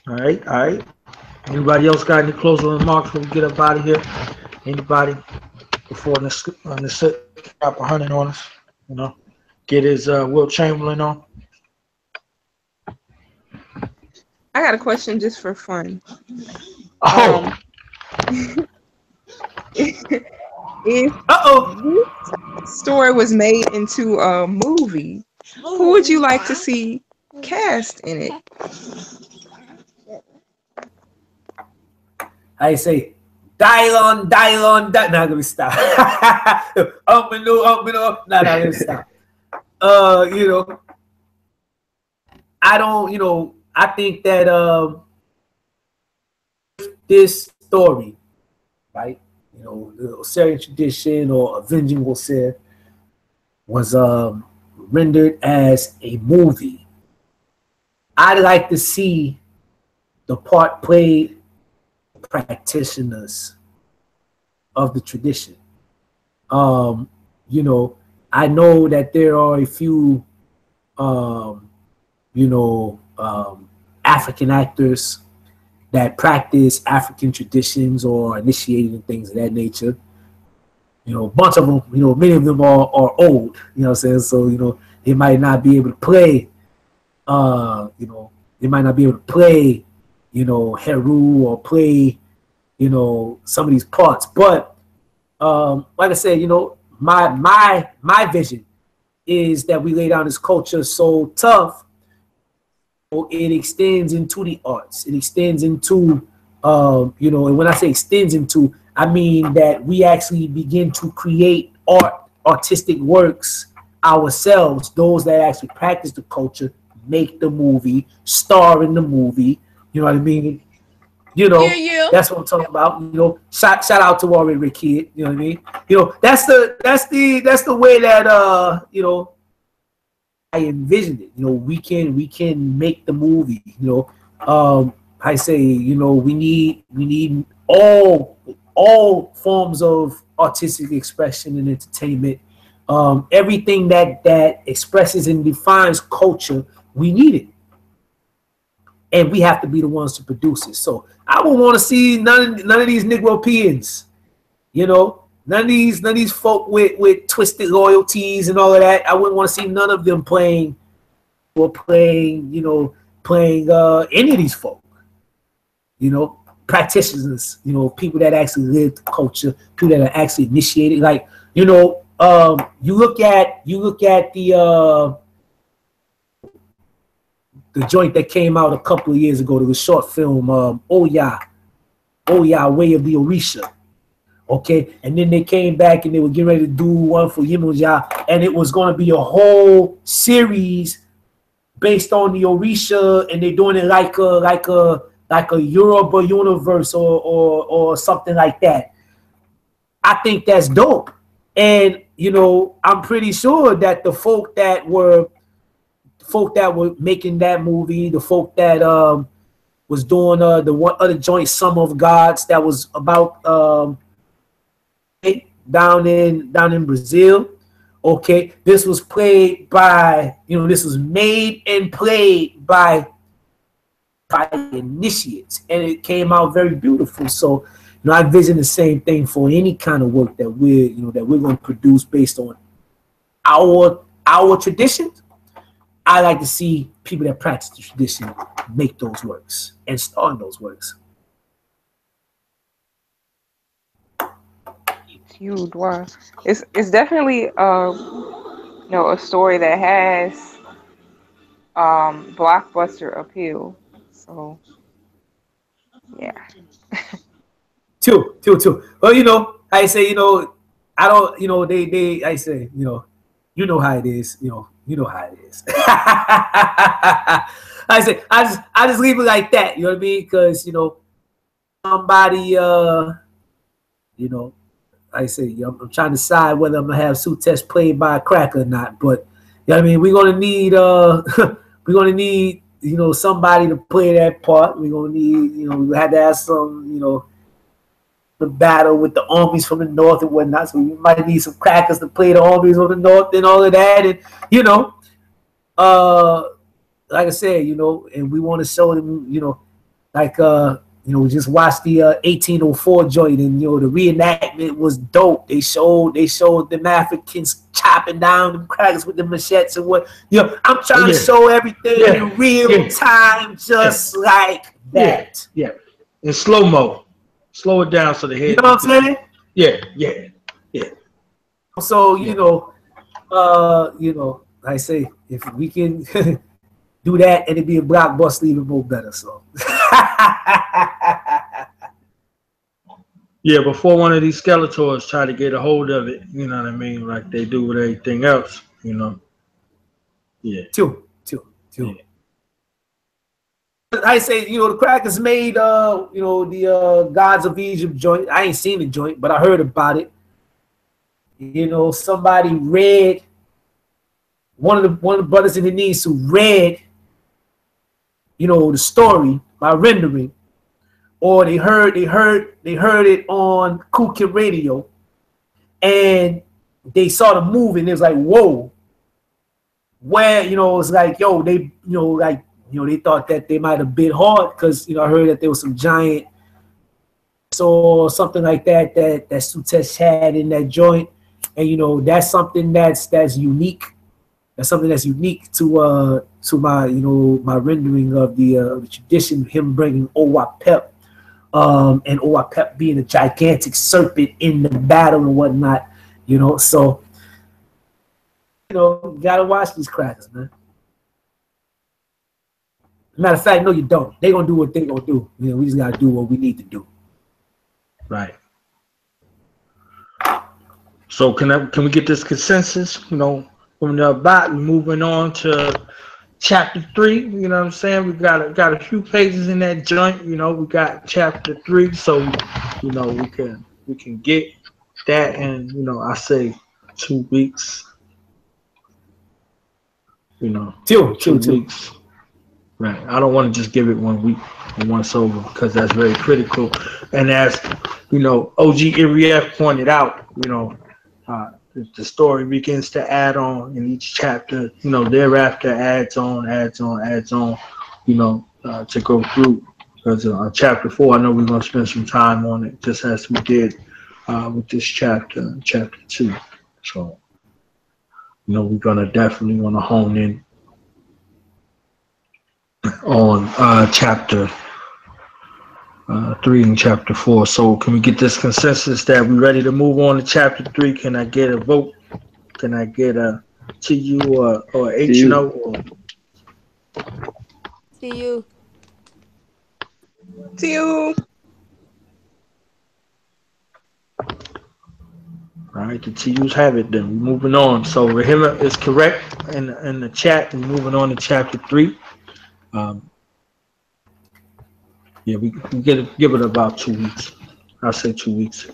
All right. Anybody else got any closing remarks before we get up out of here? Anybody before Nisut drop 100 on us? You know, get his Will Chamberlain on. I got a question just for fun. Oh. If this story was made into a movie, who would you like to see cast in it? I say, Dylon. Not gonna stop. Not gonna stop. You know, I don't. You know, I think that this story, right? You know, the Osirian tradition or Avenging Osir was rendered as a movie. I'd like to see the part played practitioners of the tradition. You know, I know that there are a few, African actors that practice African traditions or initiated and things of that nature. You know, a bunch of them, you know, many of them are old, you know what I'm saying? So, you know, they might not be able to play, Heru or play, you know, some of these parts. But like I said, you know, my vision is that we lay down this culture so tough, it extends into the arts. It extends into, and when I say extends into, I mean that we actually begin to create artistic works ourselves, those that actually practice the culture, make the movie, star in the movie, you know what I mean? You know, that's what I'm talking about. You know, shout out to Warrior Rick Kid, you know what I mean? You know, that's the way that you know, I envisioned it. You know, we can make the movie, you know. I say, you know, we need all forms of artistic expression and entertainment. Everything that expresses and defines culture, we need it, and we have to be the ones to produce it. So I don't want to see none of these Negropeans, you know, none of these folk with twisted loyalties and all of that. I wouldn't want to see none of them playing any of these folk, you know, practitioners, you know, people that actually live the culture, people that are actually initiated. Like, you know, you look at the joint that came out a couple of years ago, the short film, Oya, Way of the Orisha. Okay, and then they came back and they were getting ready to do one for Yemoja, and it was going to be a whole series based on the Orisha, and they're doing it like a Yoruba universe or something like that. I think that's dope, and you know, I'm pretty sure that the folk that were making that movie, the folk that was doing the one other joint, Sum of Gods, that was about down in Brazil. Okay, this was played by, you know, this was made and played by initiates, and it came out very beautiful. So, you know, I envision the same thing for any kind of work that we're going to produce based on our traditions. I like to see people that practice the tradition make those works and star in those works. It's huge. Wow. It's definitely you know, a story that has blockbuster appeal. So yeah. Two. Well, you know, I say, you know, I don't, you know, I say, you know how it is, you know how it is. I say, I just leave it like that, you know what I mean? Because, you know, somebody, you know, I say, I'm trying to decide whether I'm gonna have Sutesh played by a crack or not. But, you know what I mean? We're gonna need, you know, somebody to play that part. We're gonna need, you know, we had to have some, you know, the battle with the armies from the north and whatnot. So we might need some crackers to play the armies from the north and all of that. And, you know, like I said, you know, and we want to show them, you know, like, you know, we just watched the 1804 joint, and, you know, the reenactment was dope. They showed them Africans chopping down them crackers with the machetes and what, you know, I'm trying to show everything in real time, just like that. Yeah. In slow-mo. Slow it down so the head. You know what I'm saying? Yeah. So, you know, I say, if we can do that and it be a blockbuster, even more better. So yeah, before one of these Skeletors try to get a hold of it, you know what I mean, like they do with everything else, you know. Yeah. Two. Yeah. I say, you know, the crackers made you know, the Gods of Egypt joint. I ain't seen the joint, but I heard about it. You know, somebody read, one of the brothers in Henensu read, you know, the story by rendering, or they heard it on Kuki radio, and they saw the movie, and it was like, whoa. Where, you know, it's like, yo, they, you know, like, you know, they thought that they might have bit hard because, you know, I heard that there was some giant or something like that Sutesh had in that joint, and, you know, that's something that's unique. That's something that's unique to my, you know, my rendering of the tradition, him bringing Owapep, and Owapep being a gigantic serpent in the battle and whatnot, you know. So, you know, you gotta watch these crackers, man. Matter of fact, no, you don't. They're gonna do what they're gonna do. You know, we just gotta do what we need to do. Right. So can we get this consensus? You know, from the back, we're moving on to chapter 3. You know what I'm saying? We got a few pages in that joint. You know, we got chapter 3, so you know we can get that in, you know, I say 2 weeks. You know, 2 weeks. Right. I don't want to just give it 1 week and once over because that's very critical. And as OG Irief pointed out, the story begins to add on in each chapter. Thereafter adds on, to go through. Because chapter 4, I know we're going to spend some time on it, just as we did with this chapter 2. So, we're going to definitely want to hone in on chapter 3 and chapter 4. So can we get this consensus that we're ready to move on to chapter 3? Can I get a vote? Can I get a TU or H no? TU. TU. All right, the TUs have it then. We're moving on. So Rahima is correct in the chat. We're moving on to chapter 3. Yeah, we give it about 2 weeks. I'll say 2 weeks.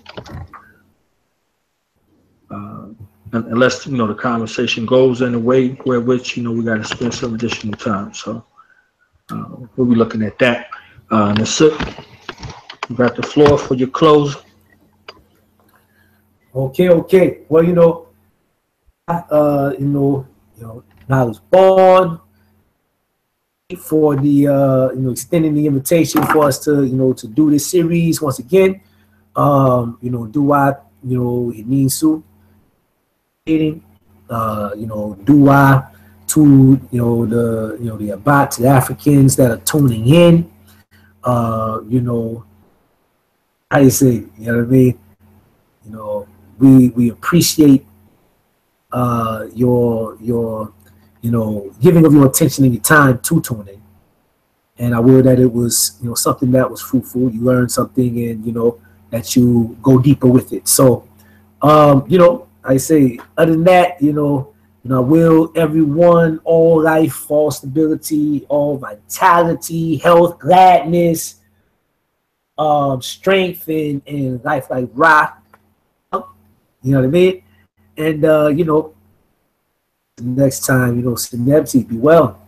Unless the conversation goes in a way where which we got to spend some additional time. So we'll be looking at that. Nisut, you got the floor for your close. Okay. Well, I was born for the extending the invitation for us to to do this series once again. Do I Henensu do I to the Abat, to the Africans that are tuning in. How you say, what I mean? We appreciate your giving of your attention and your time to tune in. And I will that it was something that was fruitful. You learned something, and that you go deeper with it. So I say, other than that, I will everyone all life, all stability, all vitality, health, gladness, strength, and life like rock. You know what I mean? And next time, Senebsi, be well.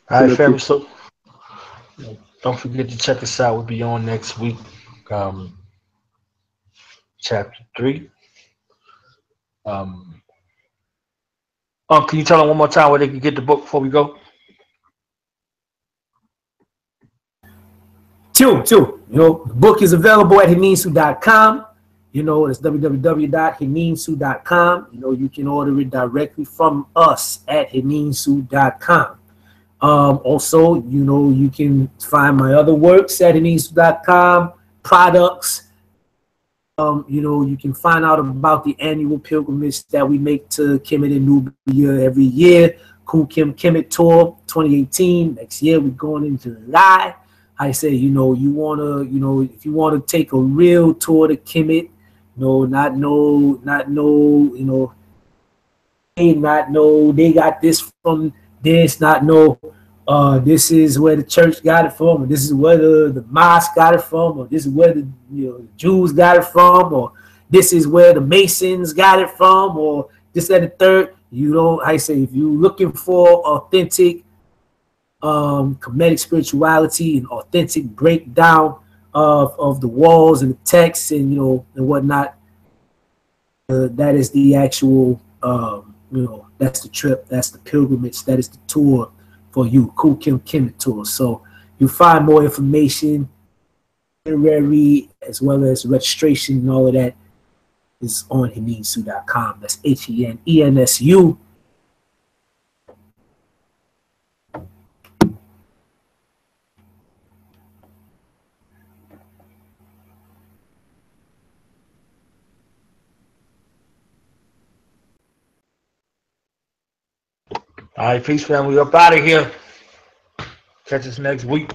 All right, family. So don't forget to check us out. We'll be on next week. Chapter 3. Can you tell them one more time where they can get the book before we go? Two. The book is available at Henensu.com. It's www.henensu.com. You can order it directly from us at Henensu.com. Also, you can find my other works at Henensu.com, products. You can find out about the annual pilgrimage that we make to Kemet and Nubia every year. Ku Kim Kemet Tour 2018. Next year, we're going in July. I say, if you want to take a real tour to Kemet, they got this from this, this is where the church got it from, or this is where the mosque got it from, or this is where the Jews got it from, or this is where the Masons got it from, or this and the third. I say, if you're looking for authentic Kemetic spirituality and authentic breakdown of the walls and the texts and and whatnot, that is the actual that's the trip, that's the pilgrimage, that is the tour for you, Ku Kim Kemet Tour. So you find more information, itinerary, as well as registration and all of that is on Henensu.com. That's HENENSU. All right, peace, family. We up out of here. Catch us next week.